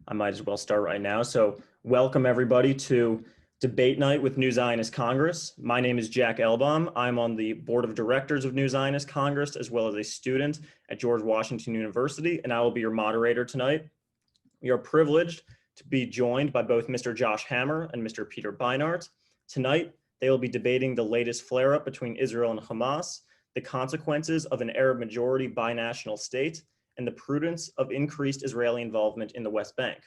I might as well start right now. So welcome everybody to Debate Night with New Zionist Congress. My name is Jack Elbaum. I'm on the board of directors of New Zionist Congress, as well as a student at George Washington University, and I will be your moderator tonight. We are privileged to be joined by both Mr. Josh Hammer and Mr. Peter Beinart. Tonight, they will be debating the latest flare-up between Israel and Hamas, the consequences of an Arab majority binational state, and the prudence of increased Israeli involvement in the West Bank.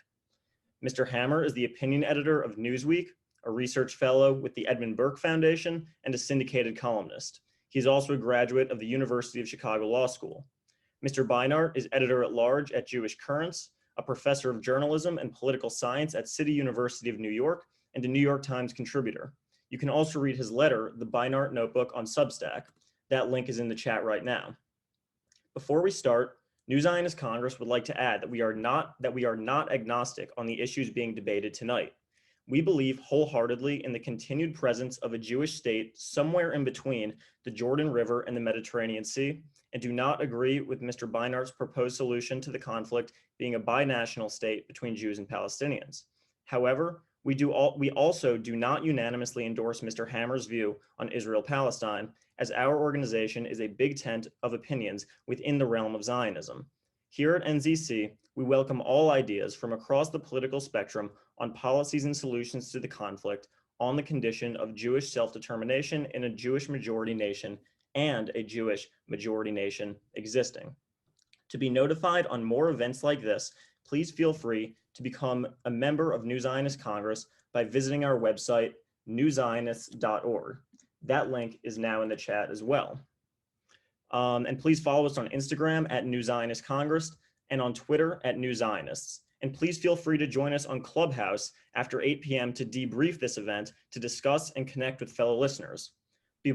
Mr. Hammer is the opinion editor of Newsweek, a research fellow with the Edmund Burke Foundation, and a syndicated columnist. He's also a graduate of the University of Chicago Law School. Mr. Beinart is editor-at-large at Jewish Currents, a professor of journalism and political science at City University of New York, and a New York Times contributor. You can also read his letter, The Beinart Notebook, on Substack. That link is in the chat right now. Before we start, New Zionist Congress would like to add that we are not agnostic on the issues being debated tonight. We believe wholeheartedly in the continued presence of a Jewish state somewhere in between the Jordan River and the Mediterranean Sea, and do not agree with Mr. Beinart's proposed solution to the conflict being a binational state between Jews and Palestinians. However, we also do not unanimously endorse Mr. Hammer's view on Israel-Palestine, as our organization is a big tent of opinions within the realm of Zionism. Here at NZC, we welcome all ideas from across the political spectrum on policies and solutions to the conflict on the condition of Jewish self-determination in a Jewish majority nation and a Jewish majority nation existing. To be notified on more events like this, please feel free to become a member of New Zionist Congress by visiting our website, newzionists.org. That link is now in the chat as well. And please follow us on Instagram at New Zionist Congress and on Twitter at New Zionists. And please feel free to join us on Clubhouse after 8 p.m. to debrief this event to discuss and connect with fellow listeners.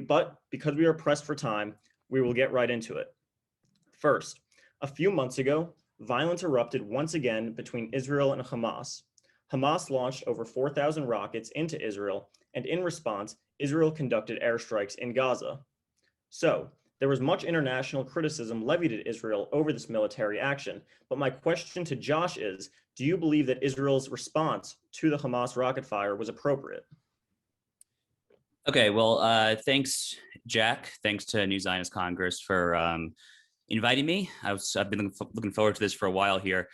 But because we are pressed for time, we will get right into it. First, a few months ago, violence erupted once again between Israel and Hamas. Hamas launched over 4,000 rockets into Israel, and in response, Israel conducted airstrikes in Gaza. So, there was much international criticism levied at Israel over this military action, but my question to Josh is, do you believe that Israel's response to the Hamas rocket fire was appropriate? Okay, well, thanks, Jack. Thanks to New Zionist Congress for inviting me. I've been looking forward to this for a while here.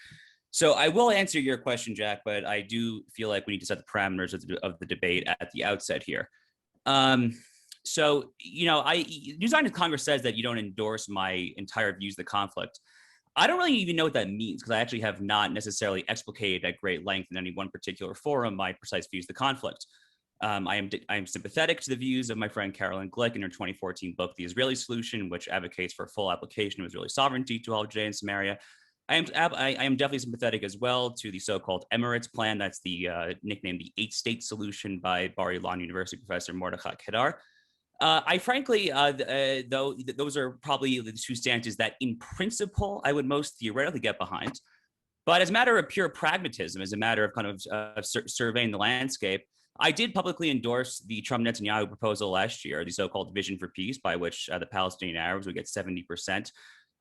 So I will answer your question, Jack, but I do feel like we need to set the parameters of the debate at the outset here. So, New Zionist Congress says that you don't endorse my entire views of the conflict. I don't really even know what that means, because I actually have not necessarily explicated at great length in any one particular forum my precise views of the conflict. I am sympathetic to the views of my friend Carolyn Glick in her 2014 book, The Israeli Solution, which advocates for full application of Israeli sovereignty to all of Judea and Samaria. I am definitely sympathetic as well to the so-called Emirates plan. That's the nicknamed the 8-state solution by Bar Ilan University professor Mordechai Kedar. I frankly, though, those are probably the two stances that in principle I would most theoretically get behind. But as a matter of pure pragmatism, as a matter of kind of surveying the landscape, I did publicly endorse the Trump-Netanyahu proposal last year, the so-called Vision for Peace, by which the Palestinian Arabs would get 70%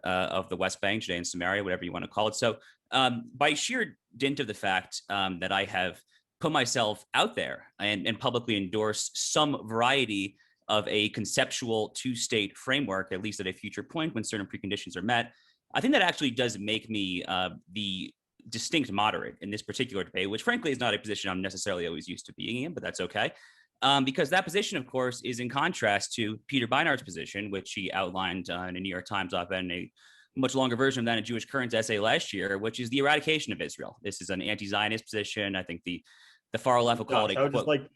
of the West Bank, Judea and Samaria, whatever you want to call it. So by sheer dint of the fact that I have put myself out there and publicly endorsed some variety of a conceptual two-state framework, at least at a future point when certain preconditions are met, I think that actually does make me the distinct moderate in this particular debate, which frankly is not a position I'm necessarily always used to being in, but that's okay. Because that position, of course, is in contrast to Peter Beinart's position, which he outlined in a New York Times op-ed in a much longer version of that in a Jewish Currents essay last year, which is the eradication of Israel. This is an anti-Zionist position. I think the far left will call it a I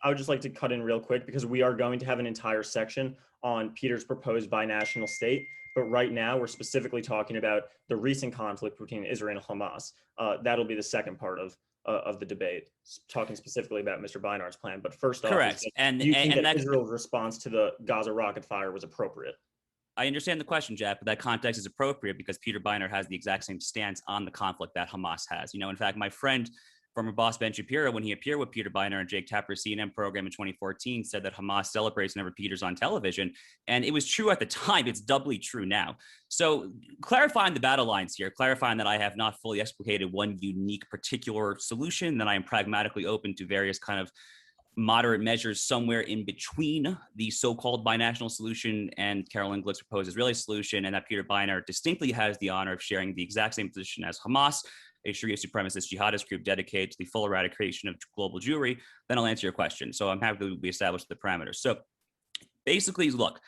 would just like to cut in real quick, because we are going to have an entire section on Peter's proposed binational state. But right now, we're specifically talking about the recent conflict between Israel and Hamas. That'll be the second part of the debate, talking specifically about Mr. Beinart's plan. But first off, correct. Do you think that Israel's response to the Gaza rocket fire was appropriate? I understand the question, Jack, but that context is appropriate because Peter Beinart has the exact same stance on the conflict that Hamas has. In fact, my friend Former boss Ben Shapiro, when he appeared with Peter Beinart and Jake Tapper's CNN program in 2014, said that Hamas celebrates whenever Peter's on television. And it was true at the time. It's doubly true now. So clarifying the battle lines here, clarifying that I have not fully explicated one unique particular solution, that I am pragmatically open to various kind of moderate measures somewhere in between the so-called binational solution and Caroline Glick's proposed Israeli solution, and that Peter Beinart distinctly has the honor of sharing the exact same position as Hamas, a Sharia supremacist jihadist group dedicated to the full eradication of global Jewry, then I'll answer your question. So I'm happy we established the parameters. So basically, look,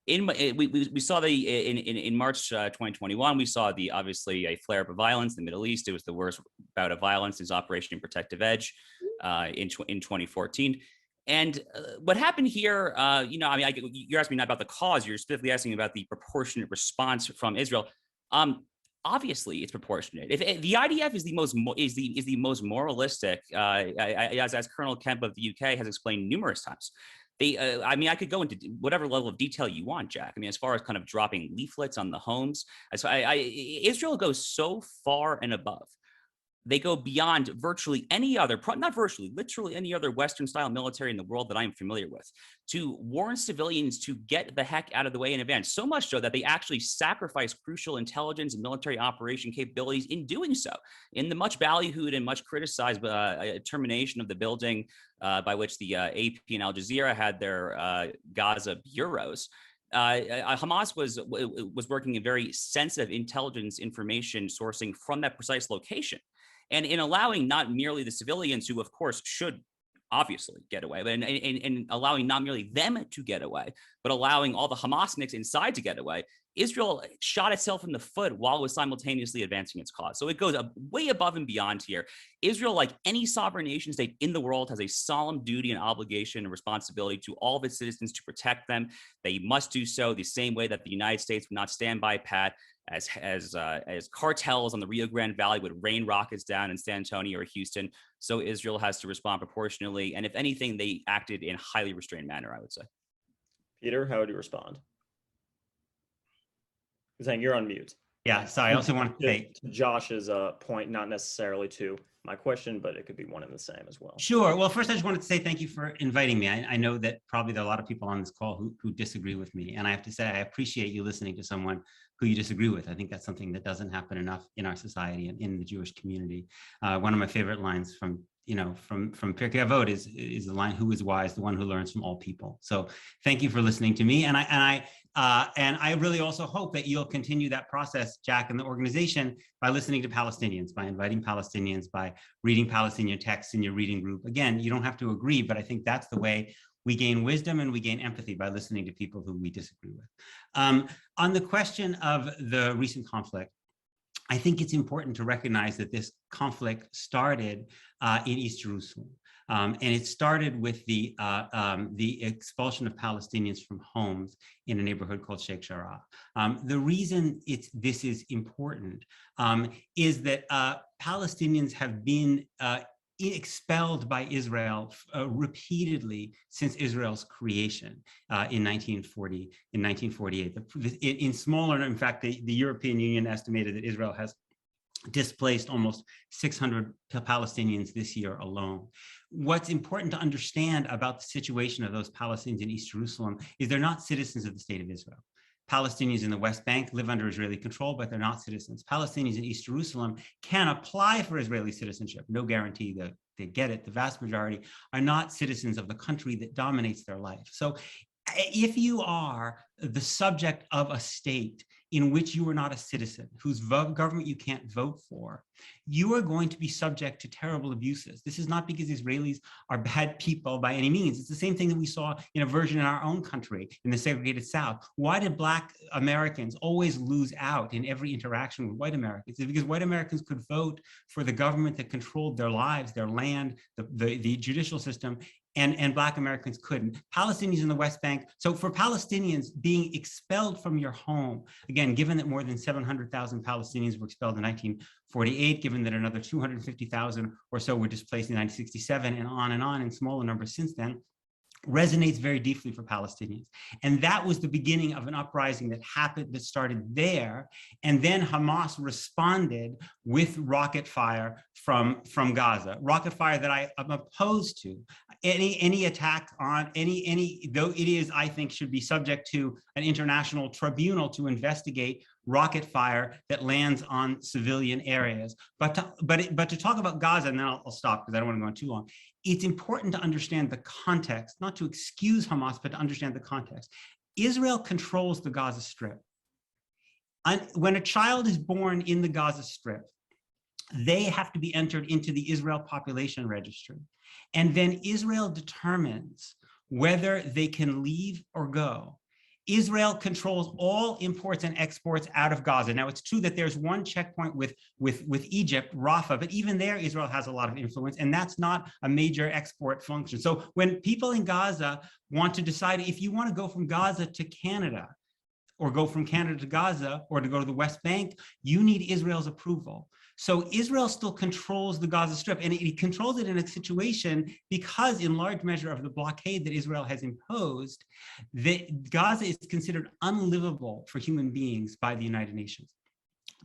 we saw in March 2021, we saw obviously a flare up of violence in the Middle East. It was the worst bout of violence since Operation Protective Edge in 2014. And what happened here, you're asking me not about the cause, you're specifically asking about the proportionate response from Israel. Obviously, it's proportionate. If the IDF is the most moralistic, as Colonel Kemp of the UK has explained numerous times. I could go into whatever level of detail you want, Jack. I mean, as far as kind of dropping leaflets on the homes, Israel goes so far and above. They go beyond virtually any other, not virtually, literally any other Western-style military in the world that I'm familiar with, to warn civilians to get the heck out of the way in advance. So much so that they actually sacrifice crucial intelligence and military operation capabilities in doing so. In the much ballyhooed and much criticized termination of the building by which the AP and Al Jazeera had their Gaza bureaus, Hamas was working in very sensitive intelligence information sourcing from that precise location. And in allowing not merely the civilians, who of course should obviously get away, but and allowing not merely them to get away, but allowing all the Hamasniks inside to get away, Israel shot itself in the foot while it was simultaneously advancing its cause. So it goes way above and beyond here. Israel, like any sovereign nation state in the world, has a solemn duty and obligation and responsibility to all of its citizens to protect them. They must do so the same way that the United States would not stand by pat as cartels on the Rio Grande Valley would rain rockets down in San Antonio or Houston. So Israel has to respond proportionally. And if anything, they acted in a highly restrained manner, I would say. Peter, how would you respond? You're saying you're on mute. Yeah, sorry. I also want to say to Josh's point, not necessarily to my question, but it could be one and the same as well. Sure. Well, first, I just wanted to say thank you for inviting me. I know that probably there are a lot of people on this call who disagree with me. And I have to say, I appreciate you listening to someone who you disagree with. I think that's something that doesn't happen enough in our society and in the Jewish community. One of my favorite lines from Pirkei Avot is the line, "Who is wise? The one who learns from all people." So thank you for listening to me. And I really also hope that you'll continue that process, Jack, and the organization by listening to Palestinians, by inviting Palestinians, by reading Palestinian texts in your reading group. Again, you don't have to agree, but I think that's the way we gain wisdom and we gain empathy, by listening to people who we disagree with. On the question of the recent conflict, I think it's important to recognize that this conflict started in East Jerusalem. And it started with the expulsion of Palestinians from homes in a neighborhood called Sheikh Jarrah. The reason this is important is that Palestinians have been expelled by Israel repeatedly since Israel's creation in 1948. In smaller, in fact, the European Union estimated that Israel has displaced almost 600 Palestinians this year alone. What's important to understand about the situation of those Palestinians in East Jerusalem is they're not citizens of the state of Israel. Palestinians in the West Bank live under Israeli control, but they're not citizens. Palestinians in East Jerusalem can apply for Israeli citizenship. No guarantee that they get it. The vast majority are not citizens of the country that dominates their life. So if you are the subject of a state in which you are not a citizen, whose government you can't vote for, you are going to be subject to terrible abuses. This is not because Israelis are bad people by any means. It's the same thing that we saw in a version in our own country, in the segregated South. Why did Black Americans always lose out in every interaction with white Americans? It's because white Americans could vote for the government that controlled their lives, their land, the judicial system, and Black Americans couldn't. Palestinians in the West Bank. So for Palestinians being expelled from your home, again, given that more than 700,000 Palestinians were expelled in 1948, given that another 250,000 or so were displaced in 1967, and on in smaller numbers since then, resonates very deeply for Palestinians. And that was the beginning of an uprising that started there. And then Hamas responded with rocket fire from Gaza, rocket fire that I am opposed to. Any attack on though it is, I think, should be subject to an international tribunal to investigate rocket fire that lands on civilian areas. But to talk about Gaza, and then I'll stop because I don't want to go on too long. It's important to understand the context, not to excuse Hamas, but to understand the context. Israel controls the Gaza Strip. When a child is born in the Gaza Strip, they have to be entered into the Israel Population Registry. And then Israel determines whether they can leave or go. Israel controls all imports and exports out of Gaza. Now, it's true that there's one checkpoint with Egypt, Rafah, but even there, Israel has a lot of influence, and that's not a major export function. So when people in Gaza want to decide if you want to go from Gaza to Canada, or go from Canada to Gaza, or to go to the West Bank, you need Israel's approval. So Israel still controls the Gaza Strip, and it controls it in a situation because, in large measure, of the blockade that Israel has imposed, Gaza is considered unlivable for human beings by the United Nations.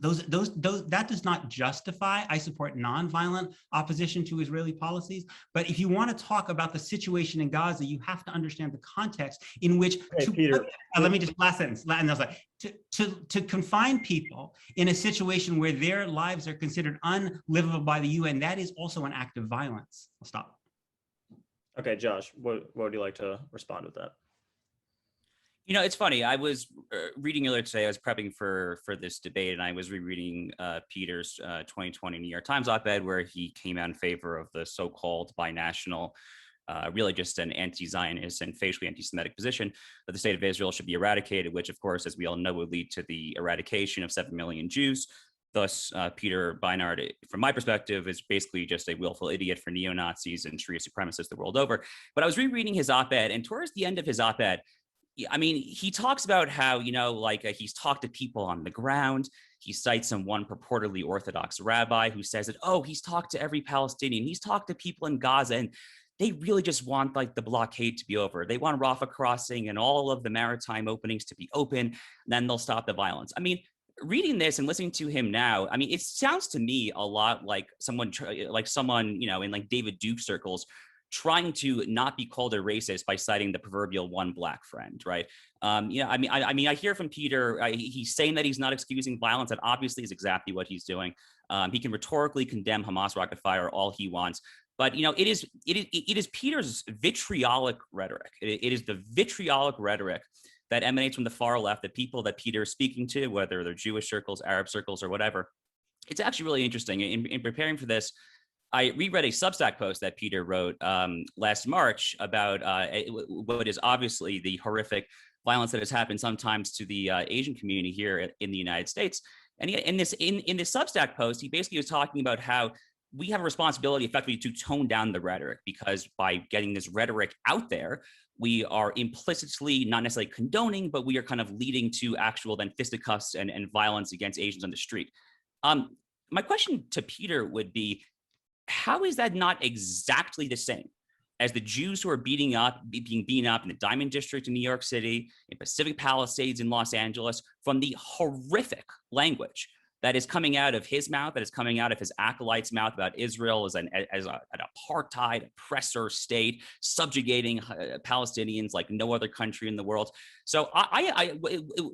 That does not justify. I support nonviolent opposition to Israeli policies, but if you want to talk about the situation in Gaza, you have to understand the context in which. Peter, let me just last sentence. And I was like, to confine people in a situation where their lives are considered unlivable by the UN, that is also an act of violence. I'll stop. Okay, Josh, what would you like to respond with that? You know, it's funny. I was reading earlier today. I was prepping for this debate, and I was rereading Peter's 2020 New York Times op-ed, where he came out in favor of the so-called binational, really just an anti-Zionist and facially anti-Semitic position that the state of Israel should be eradicated, which, of course, as we all know, would lead to the eradication of 7 million Jews. Thus, Peter Beinart, from my perspective, is basically just a willful idiot for neo-Nazis and Sharia supremacists the world over. But I was rereading his op-ed, and towards the end of his op-ed, I mean, he talks about how, you know, like he's talked to people on the ground. He cites one purportedly Orthodox rabbi who says that, oh, he's talked to every Palestinian. He's talked to people in Gaza, and they really just want like the blockade to be over. They want Rafah crossing and all of the maritime openings to be open, and then they'll stop the violence. I mean, reading this and listening to him now, I mean, it sounds to me a lot like someone, you know, in like David Duke circles, trying to not be called a racist by citing the proverbial one black friend, right? You know, I hear from Peter, he's saying that he's not excusing violence. That obviously is exactly what he's doing. He can rhetorically condemn Hamas rocket fire all he wants, but you know, it is Peter's vitriolic rhetoric. It is the vitriolic rhetoric that emanates from the far left, the people that Peter is speaking to, whether they're Jewish circles, Arab circles, or whatever. It's actually really interesting. In preparing for this, I reread a Substack post that Peter wrote last March about what is obviously the horrific violence that has happened sometimes to the Asian community here in the United States. And in this Substack post, he basically was talking about how we have a responsibility effectively to tone down the rhetoric, because by getting this rhetoric out there, we are implicitly not necessarily condoning, but we are kind of leading to actual then fisticuffs and violence against Asians on the street. My question to Peter would be, how is that not exactly the same as the Jews who are being beaten up in the Diamond District in New York City, in Pacific Palisades in Los Angeles, from the horrific language that is coming out of his mouth, that is coming out of his acolytes' mouth about Israel as an apartheid oppressor state, subjugating Palestinians like no other country in the world. So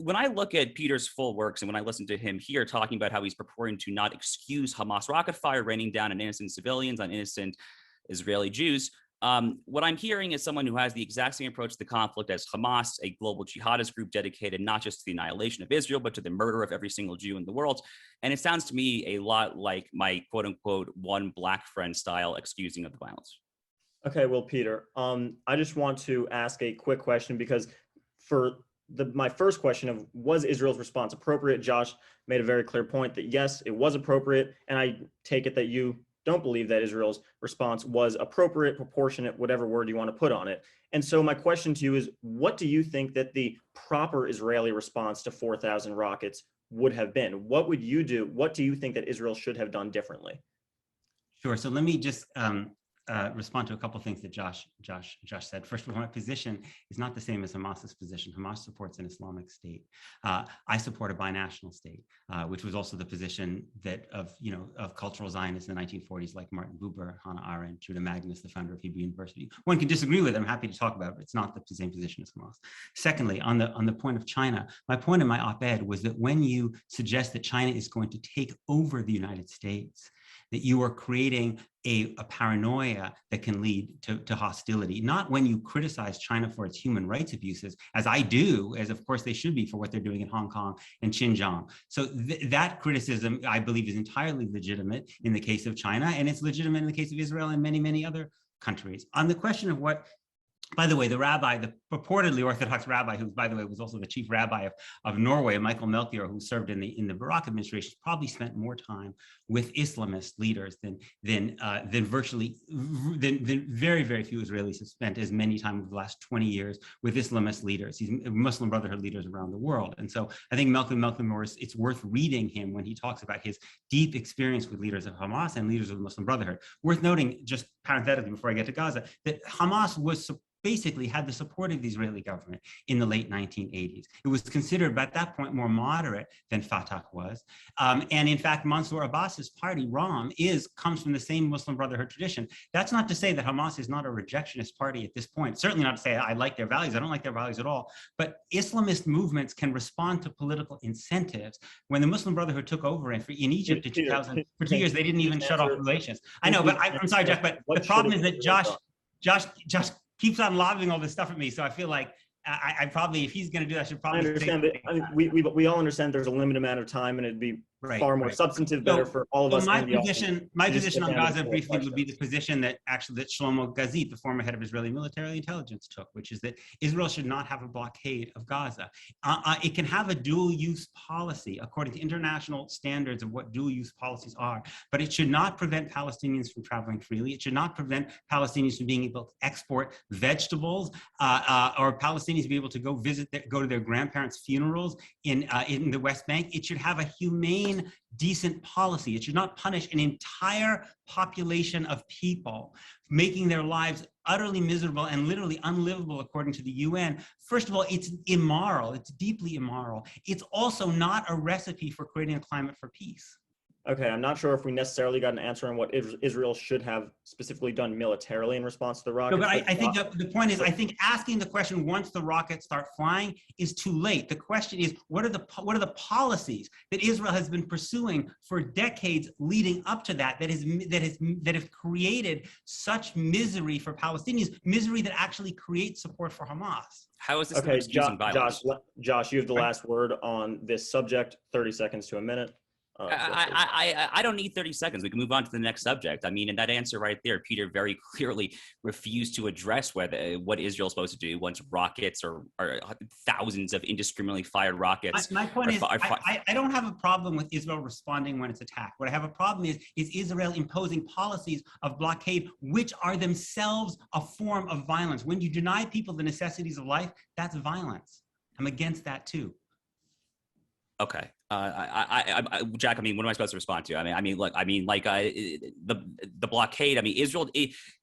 when I look at Peter's full works and when I listen to him here talking about how he's purporting to not excuse Hamas rocket fire raining down on innocent civilians, on innocent Israeli Jews, what I'm hearing is someone who has the exact same approach to the conflict as Hamas, a global jihadist group dedicated not just to the annihilation of Israel, but to the murder of every single Jew in the world. And it sounds to me a lot like my quote unquote one black friend style excusing of the violence. Okay, well, Peter, I just want to ask a quick question, because for my first question of was Israel's response appropriate, Josh made a very clear point that yes, it was appropriate. And I take it that you don't believe that Israel's response was appropriate, proportionate, whatever word you want to put on it. And so my question to you is, what do you think that the proper Israeli response to 4,000 rockets would have been? What would you do? What do you think that Israel should have done differently? Sure. So let me just respond to a couple of things that Josh said. First of all, my position is not the same as Hamas's position. Hamas supports an Islamic state. I support a binational state, which was also the position of cultural Zionists in the 1940s, like Martin Buber, Hannah Arendt, Judah Magnus, the founder of Hebrew University. One can disagree with it. I'm happy to talk about it, but it's not the same position as Hamas. Secondly, on the point of China, my point in my op-ed was that when you suggest that China is going to take over the United States, that you are creating a paranoia that can lead to hostility, not when you criticize China for its human rights abuses, as I do, as of course they should be for what they're doing in Hong Kong and Xinjiang. So that criticism, I believe, is entirely legitimate in the case of China, and it's legitimate in the case of Israel and many, many other countries. On the question of what, by the way, the purportedly Orthodox rabbi, who, by the way, was also the chief rabbi of Norway, Michael Melchior, who served in the Barak administration, probably spent more time with Islamist leaders than very, very few Israelis have spent as many time over the last 20 years with Islamist leaders. He's Muslim Brotherhood leaders around the world. And so I think Melchior, it's worth reading him when he talks about his deep experience with leaders of Hamas and leaders of the Muslim Brotherhood. Worth noting, just parenthetically before I get to Gaza, that Hamas was basically had the support of the Israeli government in the late 1980s. It was considered at that point more moderate than Fatah was. And in fact, Mansour Abbas's party, Ram, comes from the same Muslim Brotherhood tradition. That's not to say that Hamas is not a rejectionist party at this point. Certainly not to say I like their values. I don't like their values at all. But Islamist movements can respond to political incentives. When the Muslim Brotherhood took over in Egypt in 2000, for 2 years, they didn't even shut off relations. I know, but I'm sorry, Jack, but the problem is that Josh keeps on lobbing all this stuff at me. So I feel like I probably, if he's going to do that, I should probably. I understand that. I mean, we all understand there's a limited amount of time, and it'd be far more substantive, better for all of us. My position on Gaza briefly would be the position that Shlomo Gazit, the former head of Israeli military intelligence, took, which is that Israel should not have a blockade of Gaza. It can have a dual-use policy according to international standards of what dual-use policies are, but it should not prevent Palestinians from traveling freely. It should not prevent Palestinians from being able to export vegetables, or Palestinians be able to go to their grandparents' funerals in the West Bank. It should have a humane, decent policy. It should not punish an entire population of people, making their lives utterly miserable and literally unlivable according to the UN. First of all, it's immoral. It's deeply immoral. It's also not a recipe for creating a climate for peace. Okay, I'm not sure if we necessarily got an answer on what Israel should have specifically done militarily in response to the rockets. No, but I think the point is, I think asking the question once the rockets start flying is too late. The question is, what are the policies that Israel has been pursuing for decades leading up to that have created such misery for Palestinians, misery that actually creates support for Hamas? How is this okay, excusing violence? Josh, you have the last word on this subject. 30 seconds to a minute. I don't need 30 seconds. We can move on to the next subject. I mean, in that answer right there, Peter very clearly refused to address what Israel's supposed to do once rockets or thousands of indiscriminately fired rockets. My point is, I don't have a problem with Israel responding when it's attacked. What I have a problem is Israel imposing policies of blockade, which are themselves a form of violence. When you deny people the necessities of life, that's violence. I'm against that too. Okay. Jack, I mean, what am I supposed to respond to? The blockade. I mean,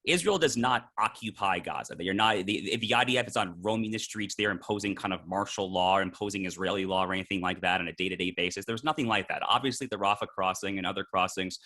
Israel does not occupy Gaza. They are not. The IDF is not roaming the streets. They're imposing kind of martial law, imposing Israeli law, or anything like that on a day-to-day basis. There's nothing like that. Obviously, the Rafah crossing and other crossings.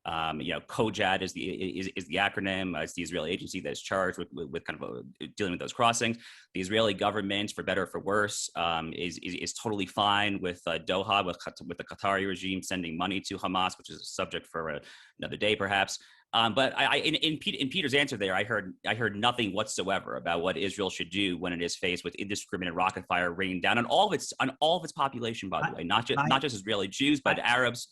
COJAD is the acronym. It's the Israeli agency that is charged with kind of dealing with those crossings. The Israeli government, for better or for worse, is totally fine with Doha, with the Qatari regime sending money to Hamas, which is a subject for another day, perhaps. But in Peter's answer there, I heard nothing whatsoever about what Israel should do when it is faced with indiscriminate rocket fire raining down on all of its population, by the way, not just Israeli Jews, but Arabs.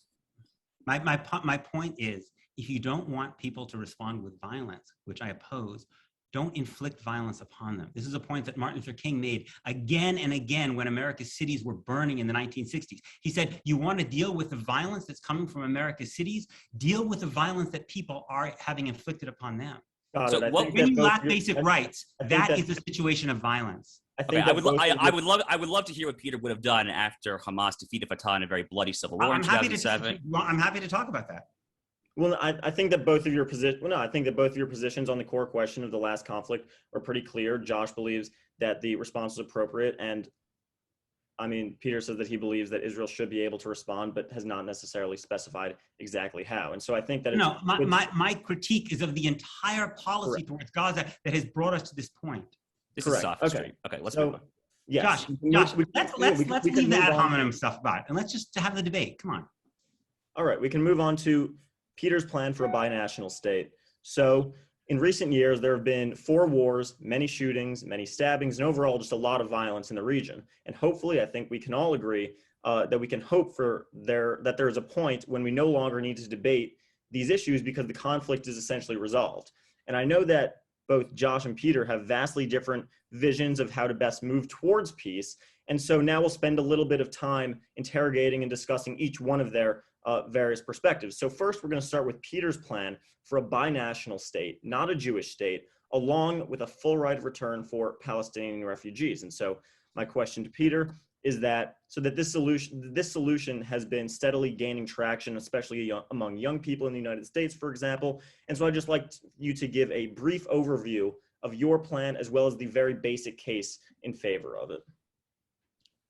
My point is, if you don't want people to respond with violence, which I oppose, don't inflict violence upon them. This is a point that Martin Luther King made again and again when America's cities were burning in the 1960s. He said, you want to deal with the violence that's coming from America's cities, deal with the violence that people are having inflicted upon them. So when you lack basic rights, that is a situation of violence. I would love to hear what Peter would have done after Hamas defeated Fatah in a very bloody civil war in 2007. I'm happy to talk about that. Well, I think that both of your I think that both of your positions on the core question of the last conflict are pretty clear. Josh believes that the response is appropriate, and I mean, Peter says that he believes that Israel should be able to respond, but has not necessarily specified exactly how. And so I think that it's No, my critique is of the entire policy correct. towards Gaza that has brought us to this point. This Correct. is sophistry. Okay, let's move on. Yes, Josh, let's we can leave the move ad on. hominem stuff about it, and let's just have the debate. Come on. All right, we can move on to Peter's plan for a binational state. So in recent years, there have been 4 wars, many shootings, many stabbings, and overall just a lot of violence in the region. And hopefully, I think we can all agree that we can hope that there is a point when we no longer need to debate these issues because the conflict is essentially resolved. And I know that both Josh and Peter have vastly different visions of how to best move towards peace. And so now we'll spend a little bit of time interrogating and discussing each one of their various perspectives. So first, we're going to start with Peter's plan for a binational state, not a Jewish state, along with a full right of return for Palestinian refugees. And so my question to Peter is that this solution has been steadily gaining traction, especially among young people in the United States, for example. And so I'd just like you to give a brief overview of your plan as well as the very basic case in favor of it.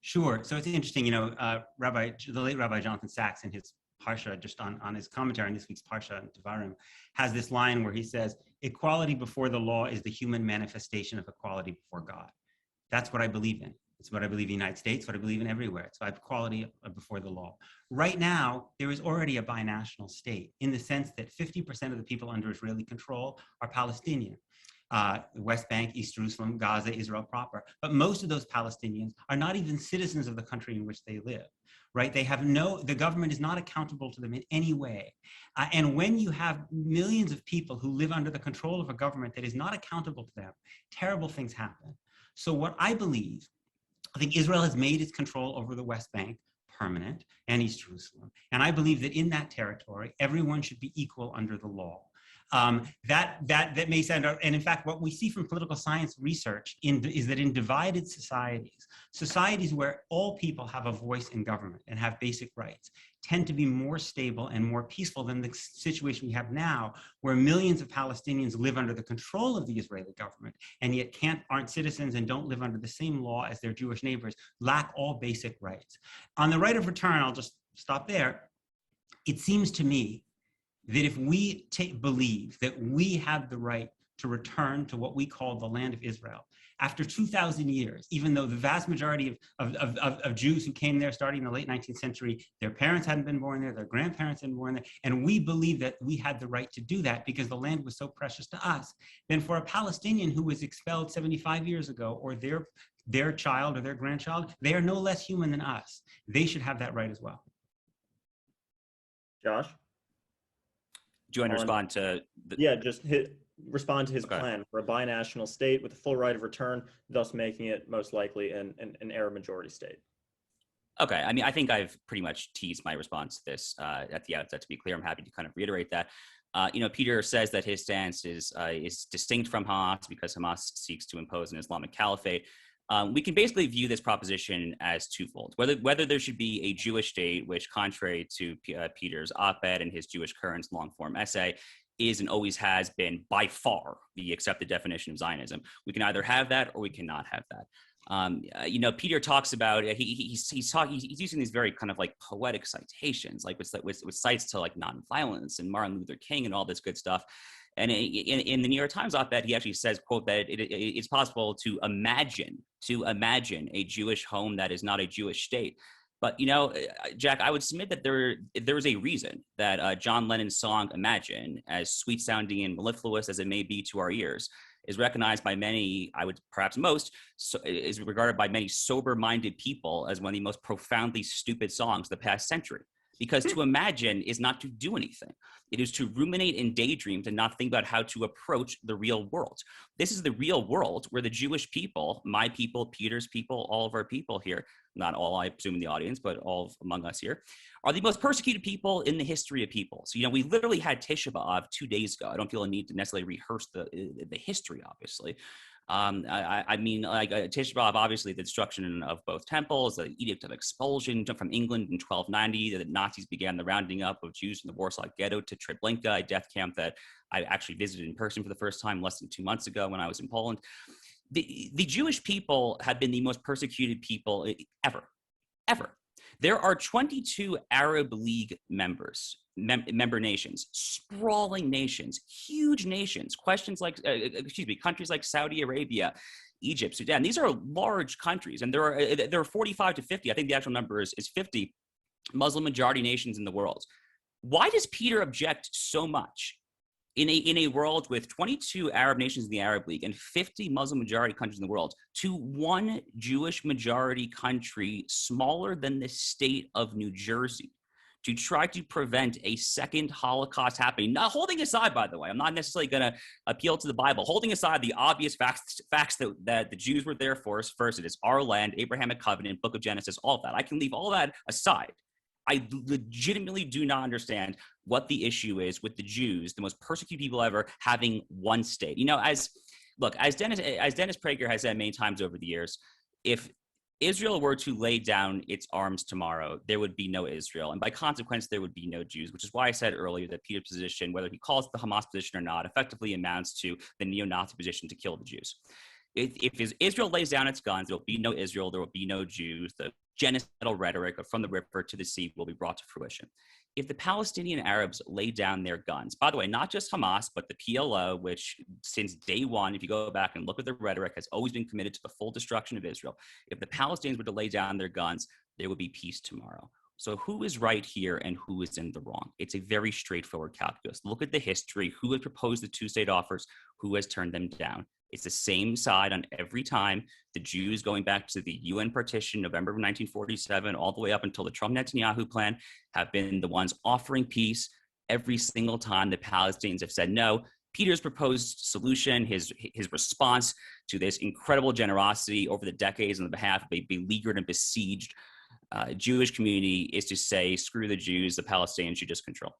Sure. So it's interesting, the late Rabbi Jonathan Sachs in his Parsha, just on his commentary on this week's Parsha and Devarim, has this line where he says, equality before the law is the human manifestation of equality before God. That's what I believe in. It's what I believe in the United States, what I believe in everywhere. It's equality before the law. Right now, there is already a binational state in the sense that 50% of the people under Israeli control are Palestinian. The West Bank, East Jerusalem, Gaza, Israel proper. But most of those Palestinians are not even citizens of the country in which they live, right? The government is not accountable to them in any way. And when you have millions of people who live under the control of a government that is not accountable to them, terrible things happen. So what I think Israel has made its control over the West Bank permanent and East Jerusalem. And I believe that in that territory, everyone should be equal under the law. That may sound, and in fact, what we see from political science research is that in divided societies where all people have a voice in government and have basic rights, tend to be more stable and more peaceful than the situation we have now, where millions of Palestinians live under the control of the Israeli government and yet aren't citizens and don't live under the same law as their Jewish neighbors, lack all basic rights. On the right of return, I'll just stop there. It seems to me that if we believe that we have the right to return to what we call the land of Israel, after 2,000 years, even though the vast majority of Jews who came there starting in the late 19th century, their parents hadn't been born there, their grandparents hadn't been born there, and we believe that we had the right to do that because the land was so precious to us, then for a Palestinian who was expelled 75 years ago, or their child or their grandchild, they are no less human than us. They should have that right as well. Josh? Do you want to respond to respond to his plan for a binational state with a full right of return, thus making it most likely an Arab majority state? Okay, I mean, I think I've pretty much teased my response to this at the outset. To be clear, I'm happy to kind of reiterate that. Peter says that his stance is distinct from Hamas because Hamas seeks to impose an Islamic caliphate. We can basically view this proposition as twofold. Whether there should be a Jewish state, which contrary to Peter's op-ed and his Jewish Currents long-form essay, is and always has been by far the accepted definition of Zionism. We can either have that or we cannot have that. Peter talks about he's using these very kind of like poetic citations, like with cites to like nonviolence and Martin Luther King and all this good stuff. And in the New York Times op-ed, he actually says, quote, that it's possible to imagine a Jewish home that is not a Jewish state. But, Jack, I would submit that there is a reason that John Lennon's song Imagine, as sweet sounding and mellifluous as it may be to our ears, is recognized by many, I would perhaps most, is regarded by many sober-minded people as one of the most profoundly stupid songs of the past century. Because to imagine is not to do anything. It is to ruminate and daydream to not think about how to approach the real world. This is the real world where the Jewish people, my people, Peter's people, all of our people here, not all, I presume in the audience, but all among us here, are the most persecuted people in the history of people. So, we literally had Tisha B'Av 2 days ago. I don't feel a need to necessarily rehearse the history, obviously. I mean, like Tisha B'Av, obviously the destruction of both temples, the edict of expulsion from England in 1290, the Nazis began the rounding up of Jews from the Warsaw Ghetto to Treblinka, a death camp that I actually visited in person for the first time less than 2 months ago when I was in Poland. The Jewish people have been the most persecuted people ever. There are 22 Arab League member nations, sprawling nations, huge nations. Countries like Saudi Arabia, Egypt, Sudan. These are large countries, and there are 45 to 50. I think the actual number is 50 Muslim majority nations in the world. Why does Peter object so much in a world with 22 Arab nations in the Arab League and 50 Muslim majority countries in the world to one Jewish majority country smaller than the state of New Jersey to try to prevent a second Holocaust happening? Not holding aside, by the way, I'm not necessarily going to appeal to the Bible, holding aside the obvious facts that the Jews were there for us. First, it is our land, Abrahamic covenant, book of Genesis, all of that. I can leave all that aside. I legitimately do not understand what the issue is with the Jews, the most persecuted people ever, having one state. You know, as Dennis Prager has said many times over the years, if Israel were to lay down its arms tomorrow, there would be no Israel. And by consequence, there would be no Jews, which is why I said earlier that Peter's position, whether he calls it the Hamas position or not, effectively amounts to the neo-Nazi position to kill the Jews. If Israel lays down its guns, there will be no Israel, there will be no Jews. The genocidal rhetoric of from the river to the sea will be brought to fruition. If the Palestinian Arabs lay down their guns, by the way, not just Hamas, but the PLO, which since day one, if you go back and look at their rhetoric, has always been committed to the full destruction of Israel. If the Palestinians were to lay down their guns, there would be peace tomorrow. So who is right here and who is in the wrong? It's a very straightforward calculus. Look at the history. Who has proposed the two-state offers? Who has turned them down? It's the same side on every time. The Jews, going back to the UN partition, November of 1947, all the way up until the Trump-Netanyahu plan, have been the ones offering peace. Every single time the Palestinians have said no. Peter's proposed solution, his response to this incredible generosity over the decades on the behalf of a beleaguered and besieged Jewish community is to say, screw the Jews, the Palestinians should just control.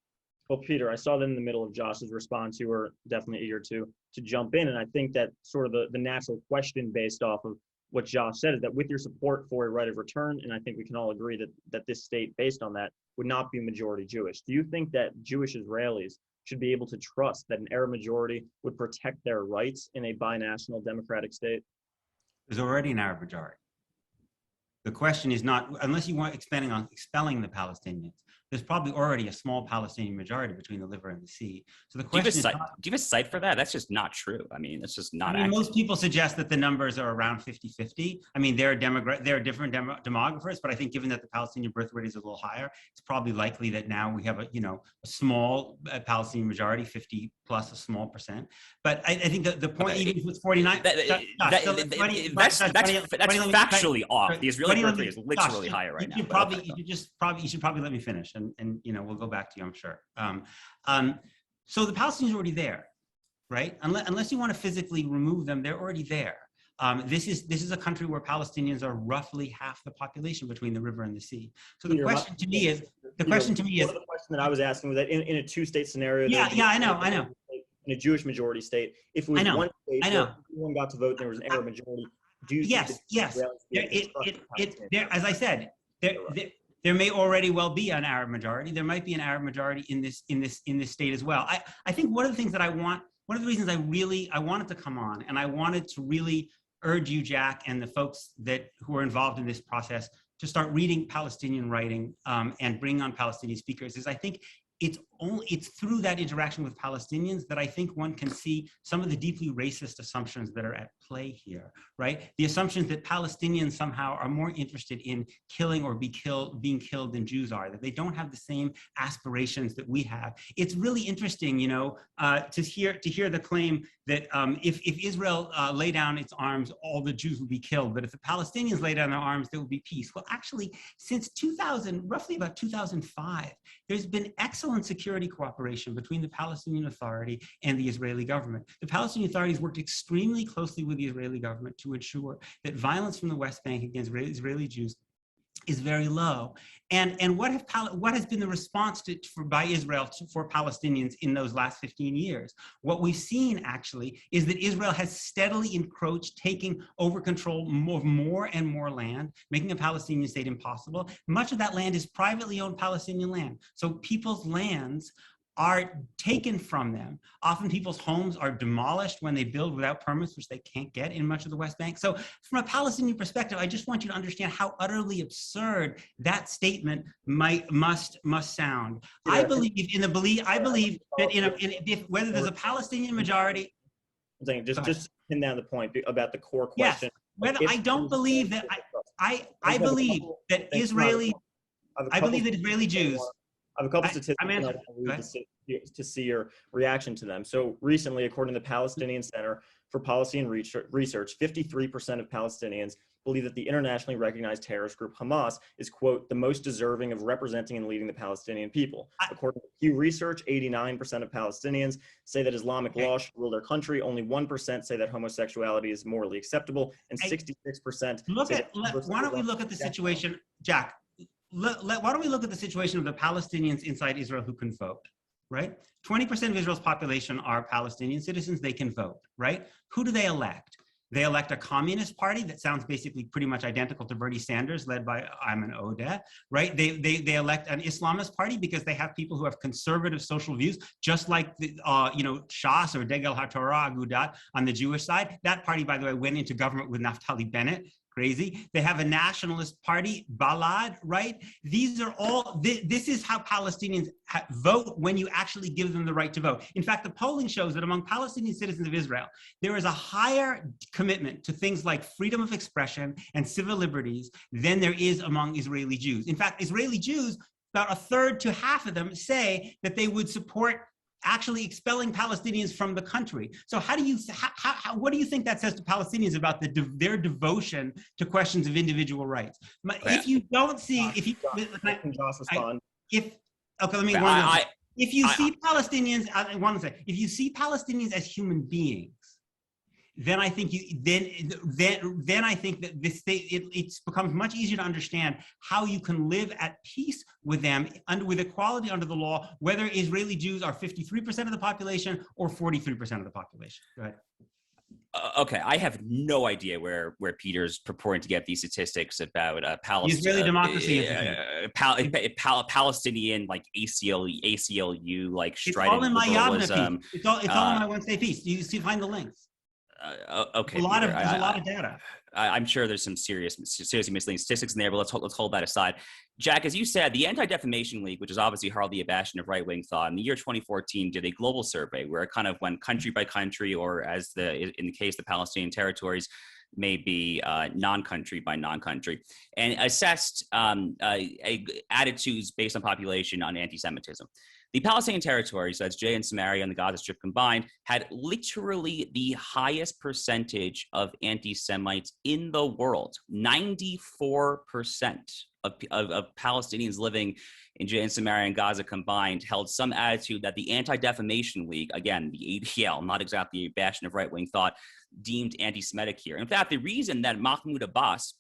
Well, Peter, I saw that in the middle of Josh's response, you were definitely eager to jump in. And I think that sort of the natural question based off of what Josh said is that with your support for a right of return, and I think we can all agree that this state based on that would not be majority Jewish. Do you think that Jewish Israelis should be able to trust that an Arab majority would protect their rights in a binational democratic state? There's already an Arab majority. The question is not, unless you want expanding on expelling the Palestinians, there's probably already a small Palestinian majority between the river and the sea. So the question is, do you have a cite for that? That's just not true. I mean, that's just not accurate. Most people suggest that the numbers are around 50-50. I mean, there are different demographers, but I think given that the Palestinian birth rate is a little higher, it's probably likely that now we have a small Palestinian majority, 50 plus a small percent. But I think that the point, even if it's 49, that's factually off. The Israeli birth rate is literally higher right now. You should probably let me finish, and we'll go back to you, I'm sure. So the Palestinians are already there, right? Unless you want to physically remove them, they're already there. This is a country where Palestinians are roughly half the population between the river and the sea. So the question to me is, the question that I was asking was that in a two-state scenario. I know. In a Jewish majority state, if it was one state where everyone got to vote, and there was an Arab majority. Do you yes. As I said, there may already well be an Arab majority. There might be an Arab majority in this state as well. I think one of the things that one of the reasons I wanted to come on, and I wanted to really urge you, Jack, and the folks who are involved in this process to start reading Palestinian writing and bring on Palestinian speakers, is I think it's through that interaction with Palestinians that I think one can see some of the deeply racist assumptions that are at play here, right? The assumptions that Palestinians somehow are more interested in killing or being killed than Jews are, that they don't have the same aspirations that we have. It's really interesting, to hear the claim that if Israel lay down its arms, all the Jews will be killed, but if the Palestinians lay down their arms, there will be peace. Well, actually, since roughly about 2005, there's been excellent security cooperation between the Palestinian Authority and the Israeli government. The Palestinian authorities worked extremely closely with the Israeli government to ensure that violence from the West Bank against Israeli Jews is very low. And what has been the response by Israel for Palestinians in those last 15 years? What we've seen actually is that Israel has steadily encroached, taking over control of more and more land, making a Palestinian state impossible. Much of that land is privately owned Palestinian land. So people's lands are taken from them. Often people's homes are demolished when they build without permits, which they can't get in much of the West Bank. So from a Palestinian perspective, I just want you to understand how utterly absurd that statement must sound. Yeah. I believe that whether there's a Palestinian majority. Just pin down the point about the core question. Yes, I believe that Israeli Jews. I have a couple statistics to see your reaction to them. So recently, according to the Palestinian Center for Policy and Research, 53% of Palestinians believe that the internationally recognized terrorist group Hamas is, quote, the most deserving of representing and leading the Palestinian people. According to Pew Research, 89% of Palestinians say that Islamic law should rule their country. Only 1% say that homosexuality is morally acceptable, and 66% why don't we look at the situation, Jack? Why don't we look at the situation of the Palestinians inside Israel who can vote, right? 20% of Israel's population are Palestinian citizens. They can vote, right? Who do they elect? They elect a communist party that sounds basically pretty much identical to Bernie Sanders, led by Ayman Odeh, right? They elect an Islamist party because they have people who have conservative social views, just like the, Shas or Degel HaTorah Agudat on the Jewish side. That party, by the way, went into government with Naftali Bennett. Crazy. They have a nationalist party, Balad, right? These are all, this is how Palestinians vote when you actually give them the right to vote. In fact, the polling shows that among Palestinian citizens of Israel, there is a higher commitment to things like freedom of expression and civil liberties than there is among Israeli Jews. In fact, Israeli Jews, about a third to half of them say that they would support actually expelling Palestinians from the country. So what do you think that says to Palestinians about their devotion to questions of individual rights? If you don't see, if you see Palestinians as human beings, then I think I think that this state it becomes much easier to understand how you can live at peace with them with equality under the law, whether Israeli Jews are 53% of the population or 43% of the population. Go ahead. Okay, I have no idea where Peter's purporting to get these statistics about Palestine. Israeli democracy, Palestinian like ACLU like strident liberalism. It's all in my Wednesday piece. You find the links. Okay, there's a lot of data. I'm sure there's some seriously misleading statistics in there, but let's hold that aside. Jack, as you said, the Anti-Defamation League, which is obviously hardly a bastion of right-wing thought, in the year 2014 did a global survey where it kind of went country by country, or in the case of the Palestinian territories, maybe non-country by non-country, and assessed attitudes based on population on anti-Semitism. The Palestinian territories, that's Judea and Samaria and the Gaza Strip combined, had literally the highest percentage of anti-Semites in the world. 94% of Palestinians living in Judea and Samaria and Gaza combined held some attitude that the Anti-Defamation League, again, the ADL, not exactly a bastion of right-wing thought, deemed anti-Semitic here. In fact, the reason that Mahmoud Abbas,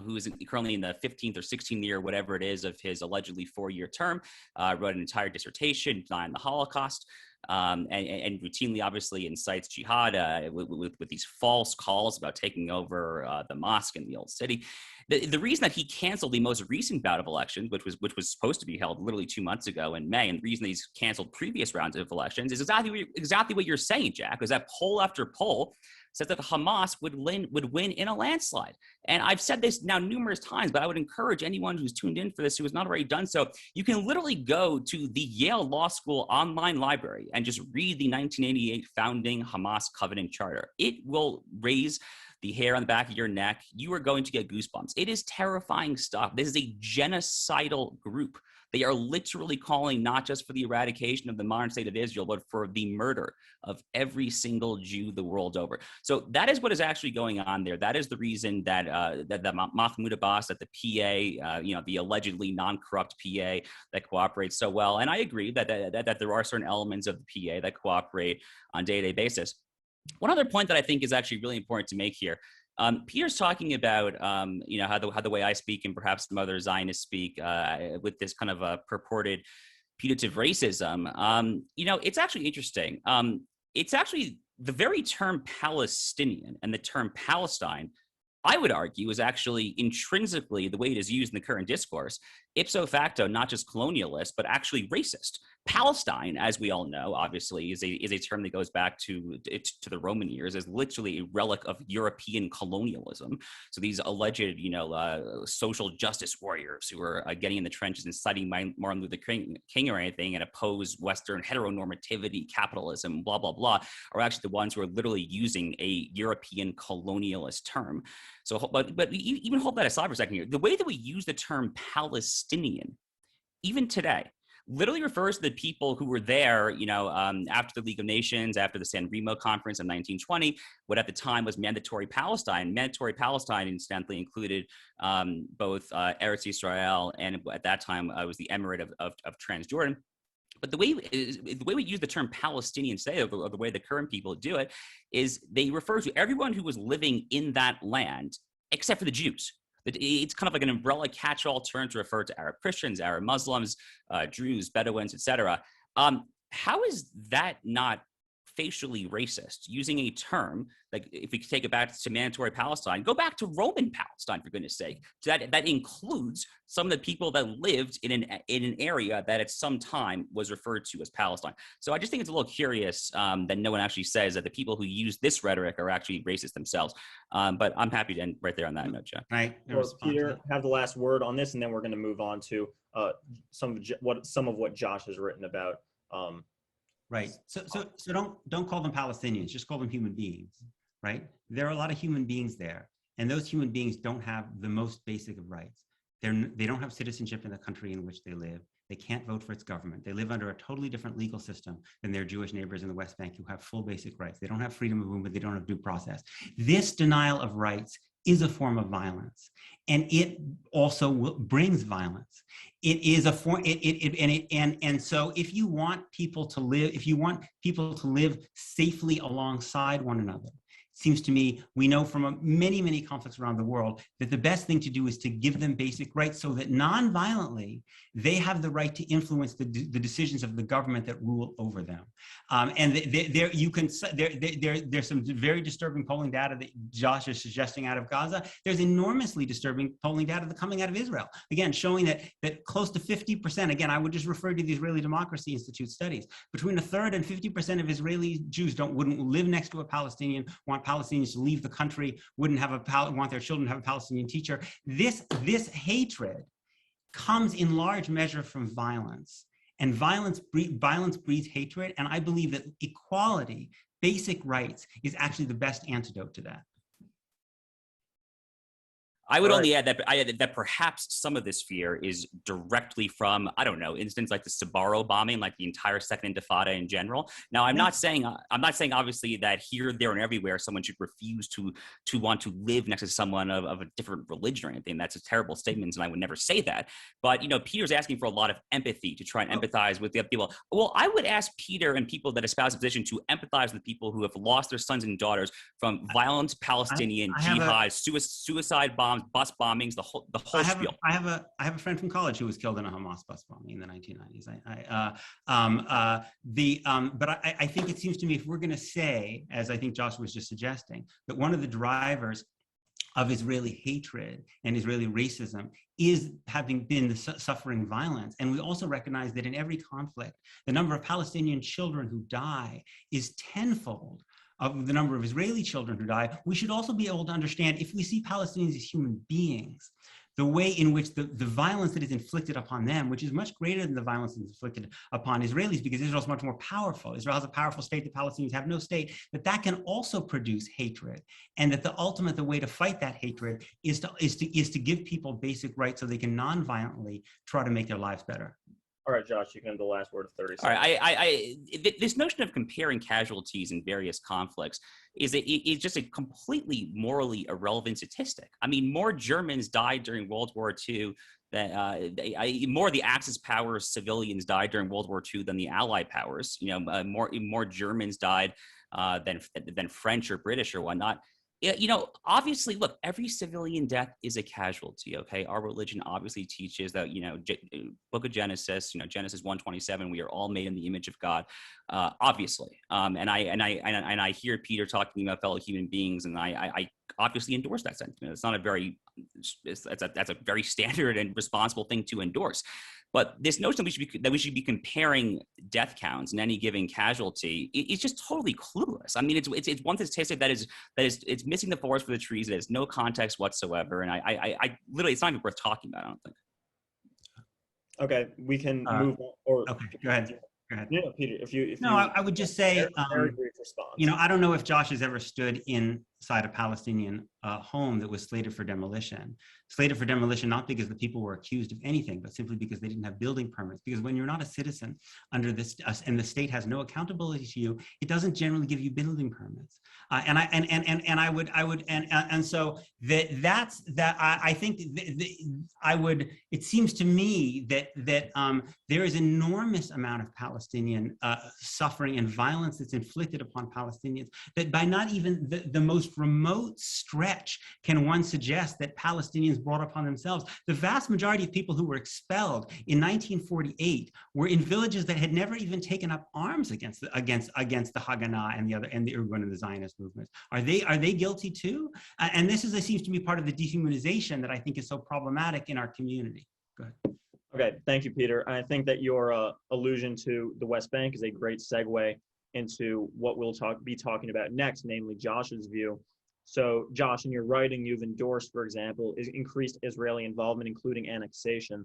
who is currently in the 15th or 16th year, whatever it is, of his allegedly 4-year term, wrote an entire dissertation denying the Holocaust, and routinely, obviously, incites jihad with these false calls about taking over the mosque in the old city. The reason that he canceled the most recent bout of elections, which was supposed to be held literally 2 months ago in May, and the reason that he's canceled previous rounds of elections is exactly what you're saying, Jack, is that poll after poll says that Hamas would win in a landslide. And I've said this now numerous times, but I would encourage anyone who's tuned in for this who has not already done so, you can literally go to the Yale Law School online library and just read the 1988 founding Hamas Covenant Charter. It will raise the hair on the back of your neck. You are going to get goosebumps. It is terrifying stuff. This is a genocidal group. They are literally calling not just for the eradication of the modern state of Israel, but for the murder of every single Jew the world over. So that is what is actually going on there. That is the reason that that Mahmoud Abbas, that the PA, the allegedly non-corrupt PA that cooperates so well. And I agree that there are certain elements of the PA that cooperate on a day-to-day basis. One other point that I think is actually really important to make here Peter's talking about, how the way I speak and perhaps some other Zionists speak with this kind of a purported putative racism. It's actually interesting. It's actually the very term Palestinian and the term Palestine, I would argue, is actually intrinsically, the way it is used in the current discourse, ipso facto, not just colonialist, but actually racist. Palestine, as we all know, obviously, is a term that goes back to the Roman years, as literally a relic of European colonialism. So these alleged, social justice warriors who are getting in the trenches and citing Martin Luther King or anything and oppose Western heteronormativity, capitalism, blah, blah, blah, are actually the ones who are literally using a European colonialist term. So, but even hold that aside for a second here. The way that we use the term Palestinian, even today, literally refers to the people who were there, after the League of Nations, after the San Remo Conference in 1920, what at the time was Mandatory Palestine. Mandatory Palestine, incidentally, included both Eretz Israel and at that time was the Emirate of Transjordan. But the way we use the term Palestinian today, or the way the current people do it, is they refer to everyone who was living in that land, except for the Jews. It's kind of like an umbrella catch-all term to refer to Arab Christians, Arab Muslims, Druze, Bedouins, etc. How is that not facially racist? Using a term, like if we take it back to mandatory Palestine, go back to Roman Palestine, for goodness sake. That includes some of the people that lived in an area that at some time was referred to as Palestine. So I just think it's a little curious that no one actually says that the people who use this rhetoric are actually racist themselves. But I'm happy to end right there on that note, Jeff. Right. Well, Peter, have the last word on this, and then we're going to move on to some of what Josh has written about. Right. So don't call them Palestinians. Just call them human beings. Right. There are a lot of human beings there, and those human beings don't have the most basic of rights. They don't have citizenship in the country in which they live. They can't vote for its government. They live under a totally different legal system than their Jewish neighbors in the West Bank who have full basic rights. They don't have freedom of movement. They don't have due process. This denial of rights is a form of violence, and it also brings violence. It is a form. And so if you want people to live safely alongside one another, seems to me, we know from many, many conflicts around the world that the best thing to do is to give them basic rights so that non-violently, they have the right to influence the decisions of the government that rule over them. And there's some very disturbing polling data that Josh is suggesting out of Gaza. There's enormously disturbing polling data coming out of Israel. Again, showing that close to 50%, again, I would just refer to the Israeli Democracy Institute studies, between a third and 50% of Israeli Jews wouldn't live next to a Palestinian, want Palestinians to leave the country, want their children to have a Palestinian teacher. This hatred comes in large measure from violence, and violence breeds hatred. And I believe that equality, basic rights, is actually the best antidote to that. I would only add that perhaps some of this fear is directly from, I don't know, incidents like the Sbarro bombing, like the entire Second Intifada in general. Now, I'm not saying obviously that here, there, and everywhere someone should refuse to want to live next to someone of a different religion or anything. That's a terrible statement, and I would never say that. But Peter's asking for a lot of empathy to try and empathize with the other people. Well, I would ask Peter and people that espouse the position to empathize with people who have lost their sons and daughters from violent Palestinian jihad, suicide bombs, bus bombings, the whole spiel. I have a friend from college who was killed in a Hamas bus bombing in the 1990s. But I think it seems to me, if we're going to say, as I think Josh was just suggesting, that one of the drivers of Israeli hatred and Israeli racism is having been the suffering violence. And we also recognize that in every conflict, the number of Palestinian children who die is tenfold of the number of Israeli children who die. We should also be able to understand, if we see Palestinians as human beings, the way in which the violence that is inflicted upon them, which is much greater than the violence that is inflicted upon Israelis, because Israel is much more powerful. Israel has a powerful state, the Palestinians have no state, that can also produce hatred. And that the way to fight that hatred is to give people basic rights so they can non-violently try to make their lives better. All right, Josh, you can have the last word of 30 seconds. All right, this notion of comparing casualties in various conflicts is just a completely morally irrelevant statistic. I mean, more Germans died during World War II more of the Axis powers civilians died during World War II than the Allied powers. More Germans died than French or British or whatnot. Obviously, look, every civilian death is a casualty. Okay, our religion obviously teaches that, Book of Genesis, Genesis 1:27, we are all made in the image of God, obviously. And I hear Peter talking about fellow human beings, and I obviously endorse that sentiment. It's not a very, that's a very standard and responsible thing to endorse. But this notion that we should be comparing death counts and any given casualty is just totally clueless. I mean, it's one statistic that is it's missing the forest for the trees. It has no context whatsoever, and I literally, it's not even worth talking about, I don't think. Okay, we can move on. Or okay, go ahead. Go ahead. Yeah, Peter. I would just say, very brief response. I don't know if Josh has ever stood inside a Palestinian home that was slated for demolition. Slated for demolition, not because the people were accused of anything, but simply because they didn't have building permits. Because when you're not a citizen under this, and the state has no accountability to you, it doesn't generally give you building permits. It seems to me that there is enormous amount of Palestinian suffering and violence that's inflicted upon Palestinians, that by not even the most remote stretch can one suggest that Palestinians brought upon themselves. The vast majority of people who were expelled in 1948 were in villages that had never even taken up arms against the Haganah and the Irgun and the Zionist movements. Are they guilty too? And this seems to be part of the dehumanization that I think is so problematic in our community. Go ahead. Okay, thank you, Peter. I think that your allusion to the West Bank is a great segue into what we'll be talking about next, namely Josh's view. So, Josh, in your writing, you've endorsed, for example, increased Israeli involvement, including annexation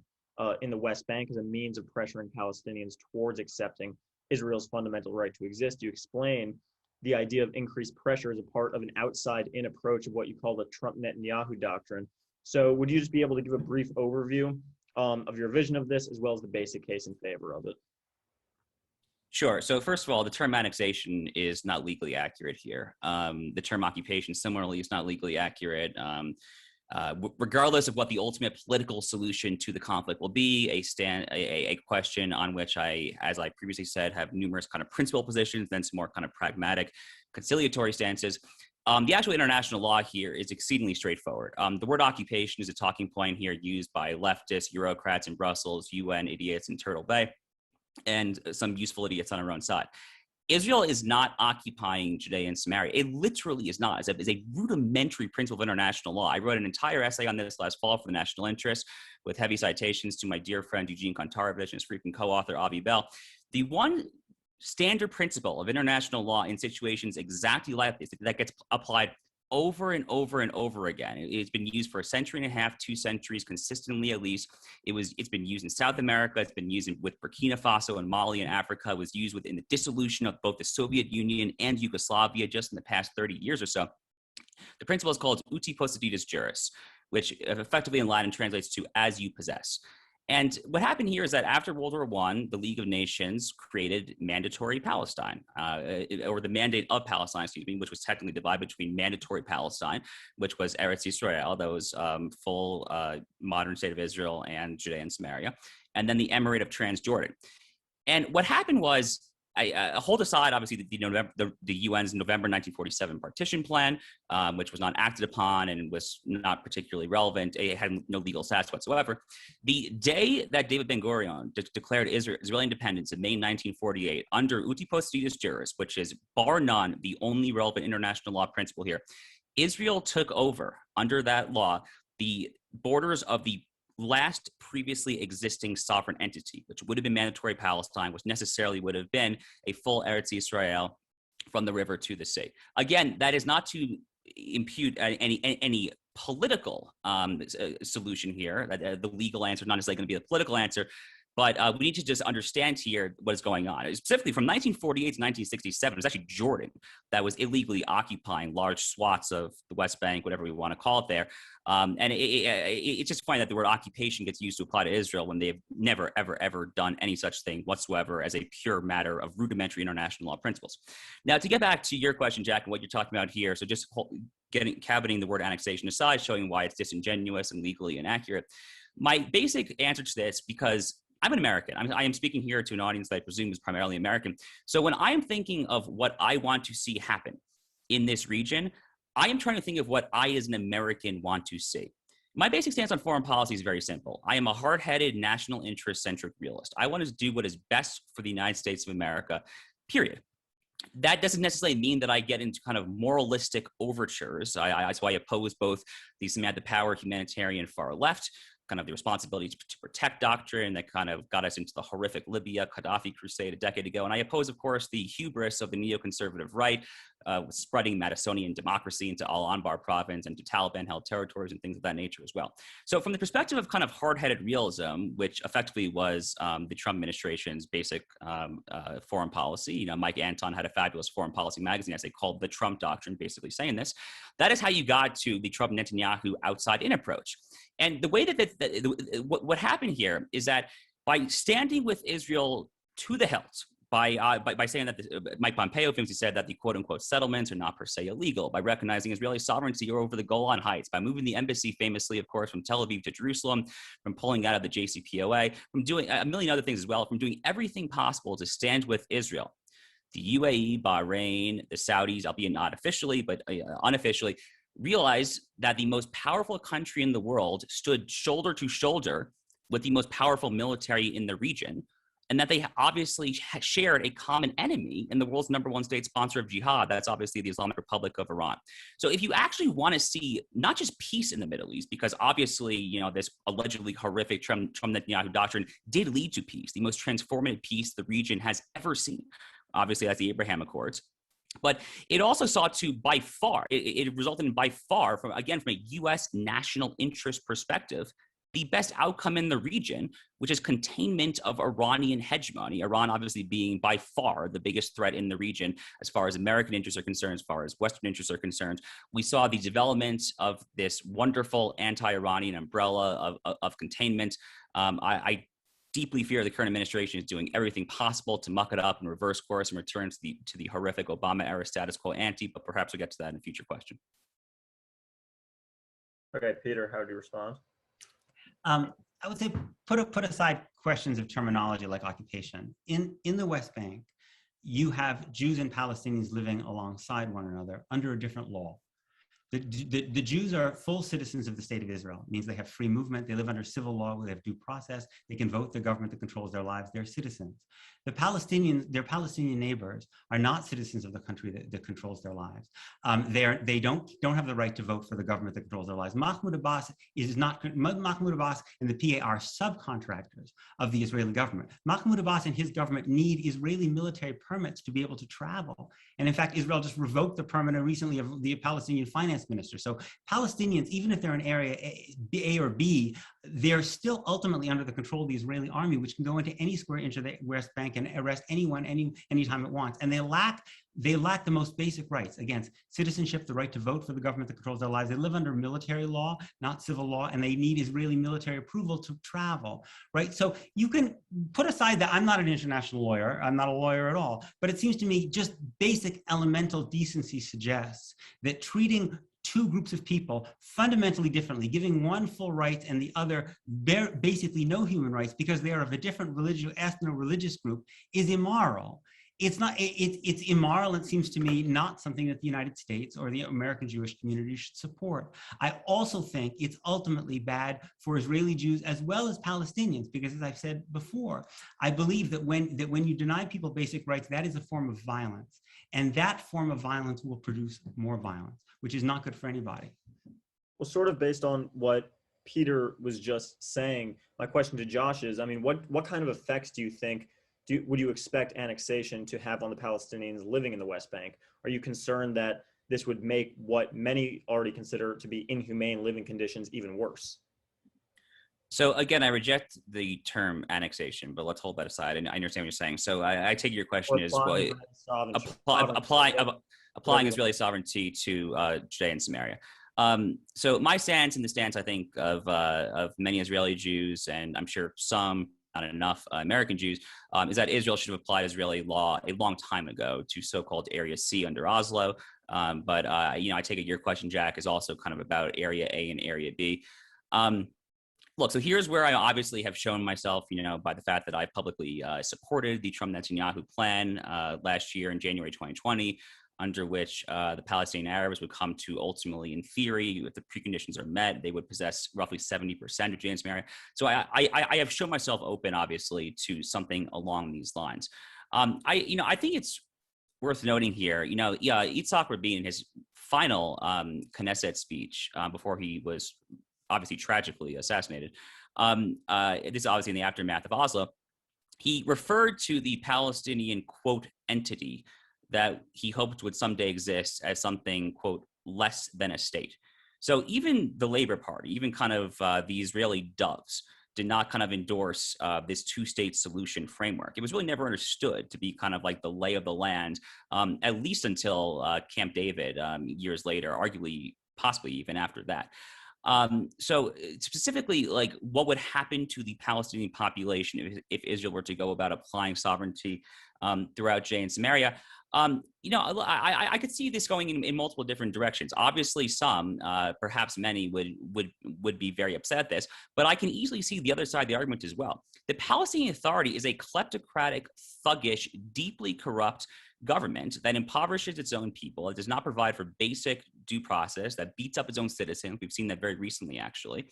in the West Bank as a means of pressuring Palestinians towards accepting Israel's fundamental right to exist. You explain the idea of increased pressure as a part of an outside-in approach of what you call the Trump-Netanyahu doctrine. So would you just be able to give a brief overview of your vision of this, as well as the basic case in favor of it? Sure. So first of all, the term annexation is not legally accurate here. The term occupation, similarly, is not legally accurate. Regardless of what the ultimate political solution to the conflict will be, a question on which I, as I previously said, have numerous kind of principal positions, then some more kind of pragmatic conciliatory stances. The actual international law here is exceedingly straightforward. The word occupation is a talking point here used by leftists, Eurocrats in Brussels, UN idiots in Turtle Bay, and some useful idiots on our own side. Israel is not occupying Judea and Samaria. It literally is not. It's a rudimentary principle of international law. I wrote an entire essay on this last fall for the National Interest with heavy citations to my dear friend Eugene Kontarovich and his frequent co-author Avi Bell. The one standard principle of international law in situations exactly like this that gets applied over and over and over again. It's been used for a century and a half, 2 centuries, consistently at least. It's been used in South America. It's been used with Burkina Faso and Mali in Africa. It was used within the dissolution of both the Soviet Union and Yugoslavia just in the past 30 years or so. The principle is called uti possidetis juris, which effectively in Latin translates to as you possess. And what happened here is that after World War I, the League of Nations created mandatory Palestine, or the mandate of Palestine, which was technically divided between mandatory Palestine, which was Eretz Israel, that was full modern state of Israel and Judea and Samaria, and then the Emirate of Transjordan. And what happened was, hold aside, obviously, the UN's November 1947 partition plan, which was not acted upon and was not particularly relevant. It had no legal status whatsoever. The day that David Ben-Gurion declared Israeli independence in May 1948 under uti possidetis juris, which is bar none the only relevant international law principle here, Israel took over under that law the borders of the last previously existing sovereign entity, which would have been mandatory Palestine, which necessarily would have been a full Eretz Israel from the river to the sea. Again, that is not to impute any political solution here. The legal answer is not necessarily going to be the political answer, but we need to just understand here what is going on. Specifically from 1948 to 1967, it was actually Jordan that was illegally occupying large swaths of the West Bank, whatever we want to call it there. And it's just funny that the word occupation gets used to apply to Israel when they've never, ever, ever done any such thing whatsoever as a pure matter of rudimentary international law principles. Now, to get back to your question, Jack, and what you're talking about here, so just cabining the word annexation aside, showing why it's disingenuous and legally inaccurate, my basic answer to this, because I'm an American. I am speaking here to an audience that I presume is primarily American. So when I'm thinking of what I want to see happen in this region, I am trying to think of what I as an American want to see. My basic stance on foreign policy is very simple. I am a hard-headed, national interest-centric realist. I want to do what is best for the United States of America, period. That doesn't necessarily mean that I get into kind of moralistic overtures. So I oppose both the Samantha Power humanitarian far left, kind of the responsibility to protect doctrine that kind of got us into the horrific Libya Gaddafi crusade a decade ago. And I oppose, of course, the hubris of the neoconservative right, spreading Madisonian democracy into Al-Anbar province and to Taliban-held territories and things of that nature as well. So from the perspective of kind of hard-headed realism, which effectively was the Trump administration's basic foreign policy, Mike Anton had a fabulous foreign policy magazine, as they called the Trump Doctrine, basically saying this. That is how you got to the Trump-Netanyahu outside-in approach. And the way what happened here is that by standing with Israel to the hilt, by saying that Mike Pompeo famously said that the quote unquote settlements are not per se illegal, by recognizing Israeli sovereignty over the Golan Heights, by moving the embassy famously, of course, from Tel Aviv to Jerusalem, from pulling out of the JCPOA, from doing a million other things as well, from doing everything possible to stand with Israel. The UAE, Bahrain, the Saudis, albeit not officially, but unofficially, realized that the most powerful country in the world stood shoulder to shoulder with the most powerful military in the region, and that they obviously shared a common enemy in the world's #1 state sponsor of jihad. That's obviously the Islamic Republic of Iran. So if you actually want to see not just peace in the Middle East, because obviously, this allegedly horrific Trump-Netanyahu doctrine did lead to peace, the most transformative peace the region has ever seen. Obviously, that's the Abraham Accords. But it also sought to, by far, it resulted in by far, from a U.S. national interest perspective, the best outcome in the region, which is containment of Iranian hegemony, Iran obviously being by far the biggest threat in the region as far as American interests are concerned, as far as Western interests are concerned. We saw the development of this wonderful anti-Iranian umbrella of containment. I deeply fear the current administration is doing everything possible to muck it up and reverse course and return to the horrific Obama-era status quo ante, but perhaps we'll get to that in a future question. Okay, Peter, how do you respond? I would say put aside questions of terminology like occupation. In the West Bank, you have Jews and Palestinians living alongside one another under a different law. The Jews are full citizens of the state of Israel. It means they have free movement, they live under civil law, they have due process, they can vote the government that controls their lives, they're citizens. The Palestinians, their Palestinian neighbors, are not citizens of the country that controls their lives. They don't have the right to vote for the government that controls their lives. Mahmoud Abbas and the PA are subcontractors of the Israeli government. Mahmoud Abbas and his government need Israeli military permits to be able to travel. And in fact, Israel just revoked the permit recently of the Palestinian finance minister. So Palestinians, even if they're in area A or B, they're still ultimately under the control of the Israeli army, which can go into any square inch of the West Bank and arrest anyone, anytime it wants. And they lack the most basic rights. Again, citizenship, the right to vote for the government that controls their lives. They live under military law, not civil law, and they need Israeli military approval to travel, right? So you can put aside that I'm not an international lawyer, I'm not a lawyer at all, but it seems to me just basic elemental decency suggests that treating two groups of people fundamentally differently, giving one full rights and the other basically no human rights because they are of a different ethno-religious group is immoral. It's not. It's immoral. It seems to me not something that the United States or the American Jewish community should support. I also think it's ultimately bad for Israeli Jews as well as Palestinians, because as I've said before, I believe that when you deny people basic rights, that is a form of violence, and that form of violence will produce more violence, which is not good for anybody. Well, sort of based on what Peter was just saying, my question to Josh is, I mean, what kind of effects do you think would you expect annexation to have on the Palestinians living in the West Bank? Are you concerned that this would make what many already consider to be inhumane living conditions even worse? So again, I reject the term annexation, but let's hold that aside. And I understand what you're saying. So I take your question is applying Israeli sovereignty to Judea and Samaria. So my stance and the stance, I think, of many Israeli Jews, and I'm sure some, not enough American Jews, is that Israel should have applied Israeli law a long time ago to so-called Area C under Oslo. But I take it your question, Jack, is also kind of about Area A and Area B. Look, so here's where I obviously have shown myself, by the fact that I publicly supported the Trump-Netanyahu plan last year in January 2020. under which the Palestinian Arabs would come to ultimately, in theory, if the preconditions are met, they would possess roughly 70% of Judea and Samaria. So I have shown myself open, obviously, to something along these lines. I think it's worth noting here, Yitzhak Rabin, in his final Knesset speech before he was obviously tragically assassinated, this is obviously in the aftermath of Oslo, he referred to the Palestinian, quote, entity that he hoped would someday exist as something, quote, less than a state. So even the Labor Party, even kind of the Israeli doves, did not kind of endorse this two-state solution framework. It was really never understood to be kind of like the lay of the land, at least until Camp David years later, arguably, possibly even after that. So specifically, like, what would happen to the Palestinian population if Israel were to go about applying sovereignty throughout Judea and Samaria? I could see this going in multiple different directions. Obviously, some, perhaps many, would be very upset at this, but I can easily see the other side of the argument as well. The Palestinian Authority is a kleptocratic, thuggish, deeply corrupt government that impoverishes its own people. It does not provide for basic due process, that beats up its own citizens. We've seen that very recently, actually.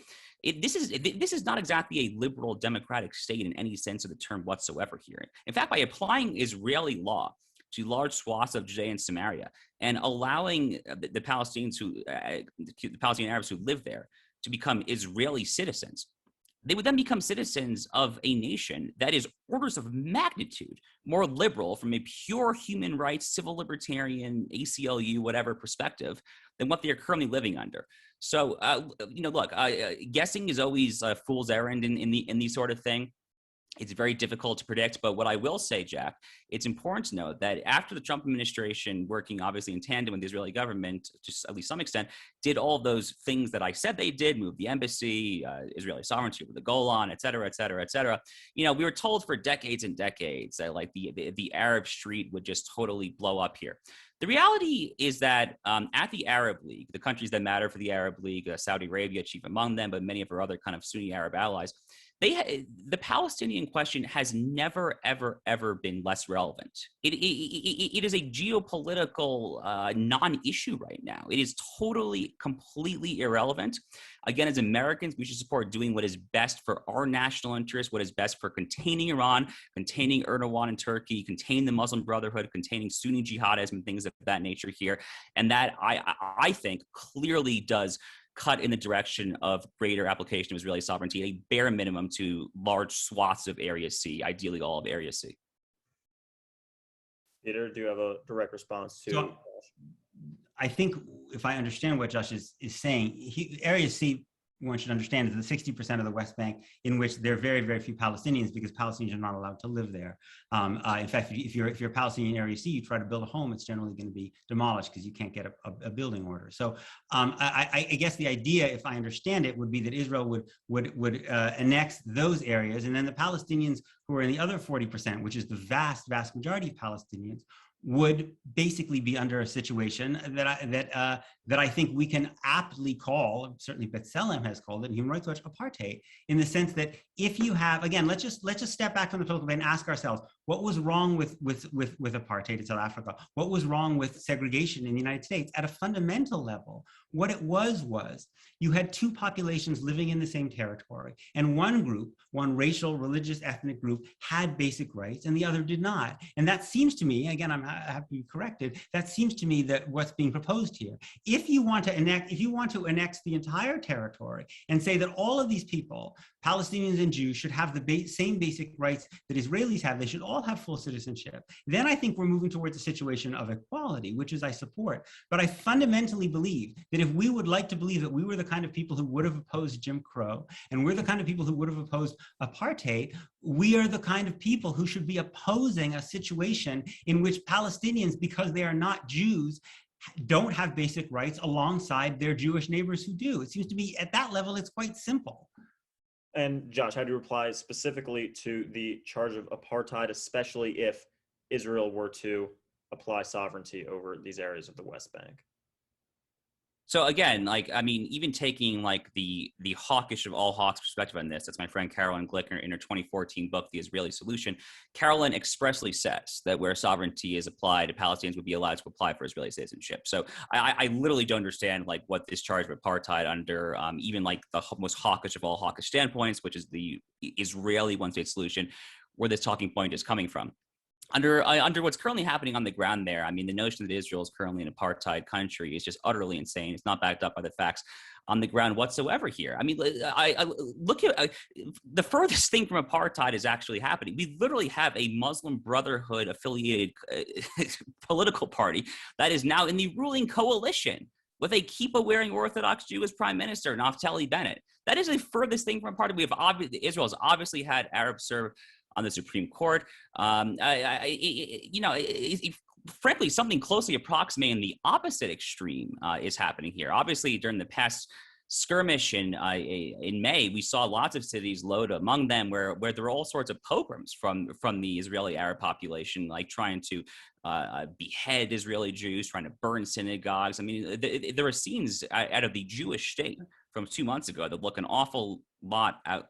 This is not exactly a liberal democratic state in any sense of the term whatsoever here. In fact, by applying Israeli law to large swaths of Judea and Samaria and allowing the Palestinians the Palestinian Arabs who live there to become Israeli citizens, they would then become citizens of a nation that is orders of magnitude more liberal from a pure human rights, civil libertarian, ACLU, whatever perspective than what they are currently living under. So, look, guessing is always a fool's errand in these sort of thing. It's very difficult to predict, but what I will say, Jack, it's important to note that after the Trump administration, working obviously in tandem with the Israeli government, to at least some extent, did all those things that I said they did, move the embassy, Israeli sovereignty over the Golan, et cetera, et cetera, et cetera. We were told for decades and decades that like the Arab street would just totally blow up here. The reality is that at the Arab League, the countries that matter for the Arab League, Saudi Arabia, chief among them, but many of our other kind of Sunni Arab allies, the Palestinian question has never, ever, ever been less relevant. It is a geopolitical non-issue right now. It is totally, completely irrelevant. Again, as Americans, we should support doing what is best for our national interest, what is best for containing Iran, containing Erdogan in Turkey, containing the Muslim Brotherhood, containing Sunni jihadism, things of that nature here. And that, I think, clearly does cut in the direction of greater application of Israeli sovereignty, a bare minimum to large swaths of Area C, ideally all of Area C. Peter, do you have a direct response to? So, I think if I understand what Josh is saying, Area C, one should understand, is the 60% of the West Bank in which there are very, very few Palestinians because Palestinians are not allowed to live there. In fact, if you're a Palestinian Area C, you try to build a home, it's generally going to be demolished because you can't get a building order. So I guess the idea, if I understand it, would be that Israel would annex those areas, and then the Palestinians who are in the other 40%, which is the vast, vast majority of Palestinians, would basically be under a situation that I think we can aptly call, certainly B'Tselem has called it, Human Rights Watch, apartheid, in the sense that if you have, again, let's just step back from the political debate and ask ourselves, what was wrong with apartheid in South Africa? What was wrong with segregation in the United States? At a fundamental level, what it was you had two populations living in the same territory, and one group, one racial, religious, ethnic group, had basic rights and the other did not. And that seems to me, again, I have to be corrected, that seems to me that what's being proposed here. If you want to annex the entire territory and say that all of these people, Palestinians and Jews, should have the same basic rights that Israelis have, they should all have full citizenship, then I think we're moving towards a situation of equality, which is I support. But I fundamentally believe that if we would like to believe that we were the kind of people who would have opposed Jim Crow, and we're the kind of people who would have opposed apartheid, we are the kind of people who should be opposing a situation in which Palestinians, because they are not Jews, don't have basic rights alongside their Jewish neighbors who do. It seems to me at that level, it's quite simple. And Josh, how do you reply specifically to the charge of apartheid, especially if Israel were to apply sovereignty over these areas of the West Bank? So again, like, I mean, even taking like the hawkish of all hawks perspective on this, that's my friend Carolyn Glickner in her 2014 book, The Israeli Solution. Carolyn expressly says that where sovereignty is applied, Palestinians would be allowed to apply for Israeli citizenship. So I literally don't understand like what this charge of apartheid under even like the most hawkish of all hawkish standpoints, which is the Israeli one-state solution, where this talking point is coming from. Under what's currently happening on the ground there, I mean, the notion that Israel is currently an apartheid country is just utterly insane. It's not backed up by the facts on the ground whatsoever here. I mean, I look at the furthest thing from apartheid is actually happening. We literally have a Muslim Brotherhood affiliated political party that is now in the ruling coalition with a kippah-wearing Orthodox Jew as prime minister, Naftali Bennett. That is the furthest thing from apartheid. Israel has obviously had Arabs serve on the Supreme Court. Frankly, something closely approximating the opposite extreme is happening here. Obviously, during the past skirmish in May, we saw lots of cities, Lod among them, where there were all sorts of pogroms from the Israeli Arab population, like trying to behead Israeli Jews, trying to burn synagogues. I mean, there are scenes out of the Jewish state from 2 months ago that look an awful lot out,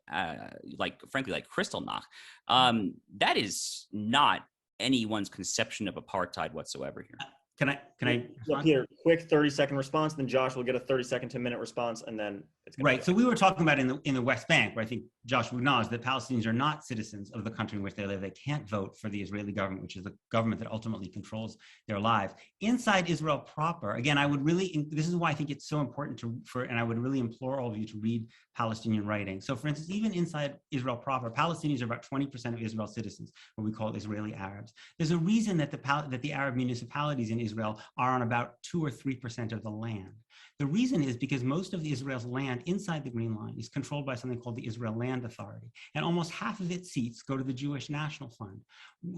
frankly, like Kristallnacht. That is not anyone's conception of apartheid whatsoever here. Can I? Yeah, Peter, quick 30-second response, then Josh will get a 30-second to minute response, and then it's gonna right. So we were talking about in the West Bank, where I think Josh would acknowledge that Palestinians are not citizens of the country in which they live. They can't vote for the Israeli government, which is the government that ultimately controls their lives. Inside Israel proper, again, I would really, this is why I think it's so important and I would really implore all of you to read Palestinian writing. So for instance, even inside Israel proper, Palestinians are about 20% of Israel's citizens, what we call Israeli Arabs. There's a reason that the Arab municipalities in Israel are on about 2 or 3% of the land. The reason is because most of Israel's land inside the Green Line is controlled by something called the Israel Land Authority, and almost half of its seats go to the Jewish National Fund.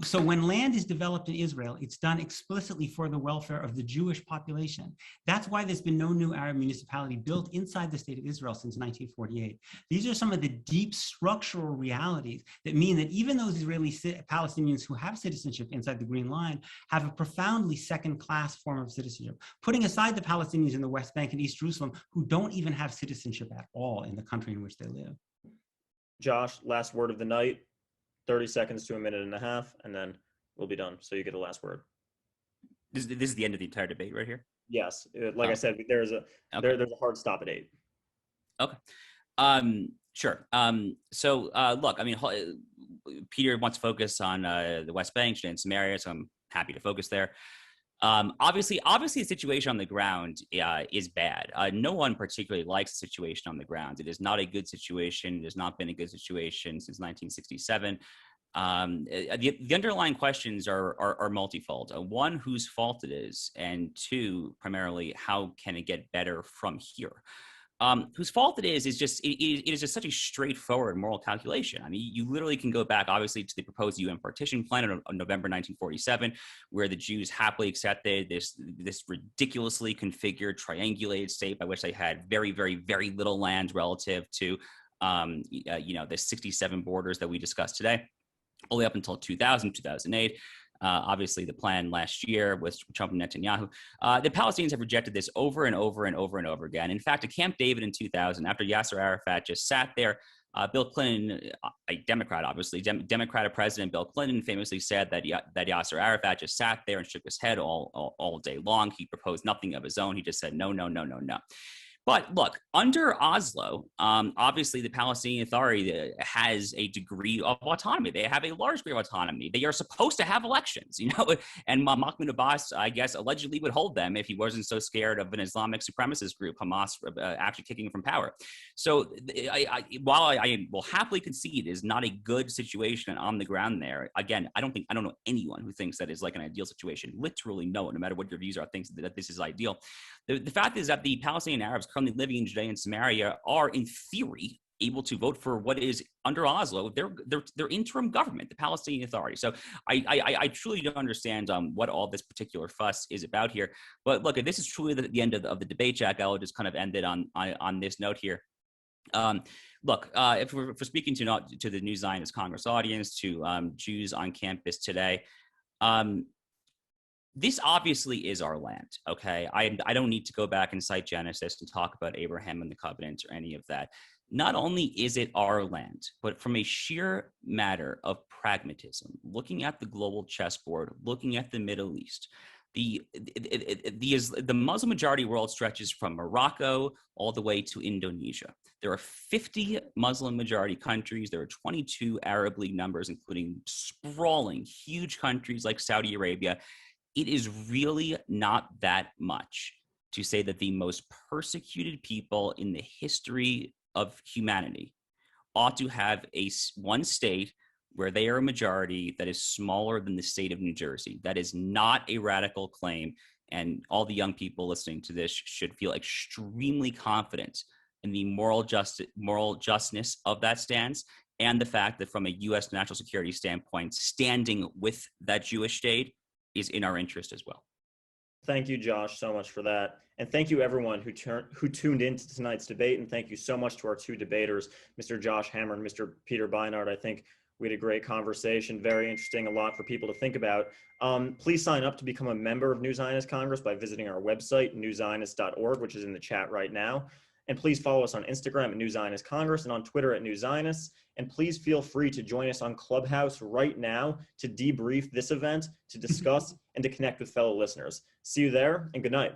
So when land is developed in Israel, it's done explicitly for the welfare of the Jewish population. That's why there's been no new Arab municipality built inside the state of Israel since 1948. These are some of the deep structural realities that mean that even those Israeli Palestinians who have citizenship inside the Green Line have a profoundly second-class form of citizenship, putting aside the Palestinians in the West Bank and East Jerusalem who don't even have citizenship at all in the country in which they live. Josh, last word of the night, 30 seconds to a minute and a half, and then we'll be done. So you get the last word. This is the end of the entire debate right here? Yes. Like I said, there's a hard stop at 8. Okay. Sure. Look, I mean, Peter wants to focus on the West Bank and Samaria, so I'm happy to focus there. Obviously, the situation on the ground is bad. No one particularly likes the situation on the ground. It is not a good situation. It has not been a good situation since 1967. The underlying questions are multifold. One, whose fault it is, and two, primarily, how can it get better from here? Whose fault it is just it is just such a straightforward moral calculation. I mean, you literally can go back, obviously, to the proposed UN partition plan of November 1947, where the Jews happily accepted this ridiculously configured triangulated state by which they had very, very, very little land relative to the 67 borders that we discussed today, all the way up until 2000, 2008. Obviously, the plan last year was Trump and Netanyahu. The Palestinians have rejected this over and over and over and over again. In fact, at Camp David in 2000, after Yasser Arafat just sat there, Bill Clinton, a Democrat, obviously, Democratic President Bill Clinton famously said that Yasser Arafat just sat there and shook his head all day long. He proposed nothing of his own. He just said, no, no, no, no, no. But look, under Oslo, obviously the Palestinian Authority has a degree of autonomy. They have a large degree of autonomy. They are supposed to have elections, and Mahmoud Abbas, I guess, allegedly would hold them if he wasn't so scared of an Islamic supremacist group, Hamas, actually kicking him from power. So while I will happily concede it is not a good situation on the ground there, again, I don't know anyone who thinks that is like an ideal situation. Literally no one, no matter what your views are, thinks that this is ideal. The fact is that the Palestinian Arabs currently living in Judea and Samaria are, in theory, able to vote for what is, under Oslo, their interim government, the Palestinian Authority. So I truly don't understand what all this particular fuss is about here. But look, if this is truly the end of the debate, Jack, I'll just kind of end it on this note here. If we're speaking to the New Zionist Congress audience, to Jews on campus today, this obviously is our land, okay? I don't need to go back and cite Genesis and talk about Abraham and the covenant or any of that. Not only is it our land, but from a sheer matter of pragmatism, looking at the global chessboard, looking at the Middle East, the Muslim majority world stretches from Morocco all the way to Indonesia. There are 50 Muslim majority countries. There are 22 Arab League members, including sprawling, huge countries like Saudi Arabia. It is really not that much to say that the most persecuted people in the history of humanity ought to have one state where they are a majority that is smaller than the state of New Jersey. That is not a radical claim. And all the young people listening to this should feel extremely confident in the moral justness of that stance, and the fact that from a U.S. national security standpoint, standing with that Jewish state is in our interest as well. Thank you, Josh, so much for that. And thank you, everyone who tuned into tonight's debate. And thank you so much to our two debaters, Mr. Josh Hammer and Mr. Peter Beinart. I think we had a great conversation, very interesting, a lot for people to think about. Please sign up to become a member of New Zionist Congress by visiting our website, newzionist.org, which is in the chat right now. And please follow us on Instagram at New Zionist Congress and on Twitter at New Zionists. And please feel free to join us on Clubhouse right now to debrief this event, to discuss, and to connect with fellow listeners. See you there, and good night.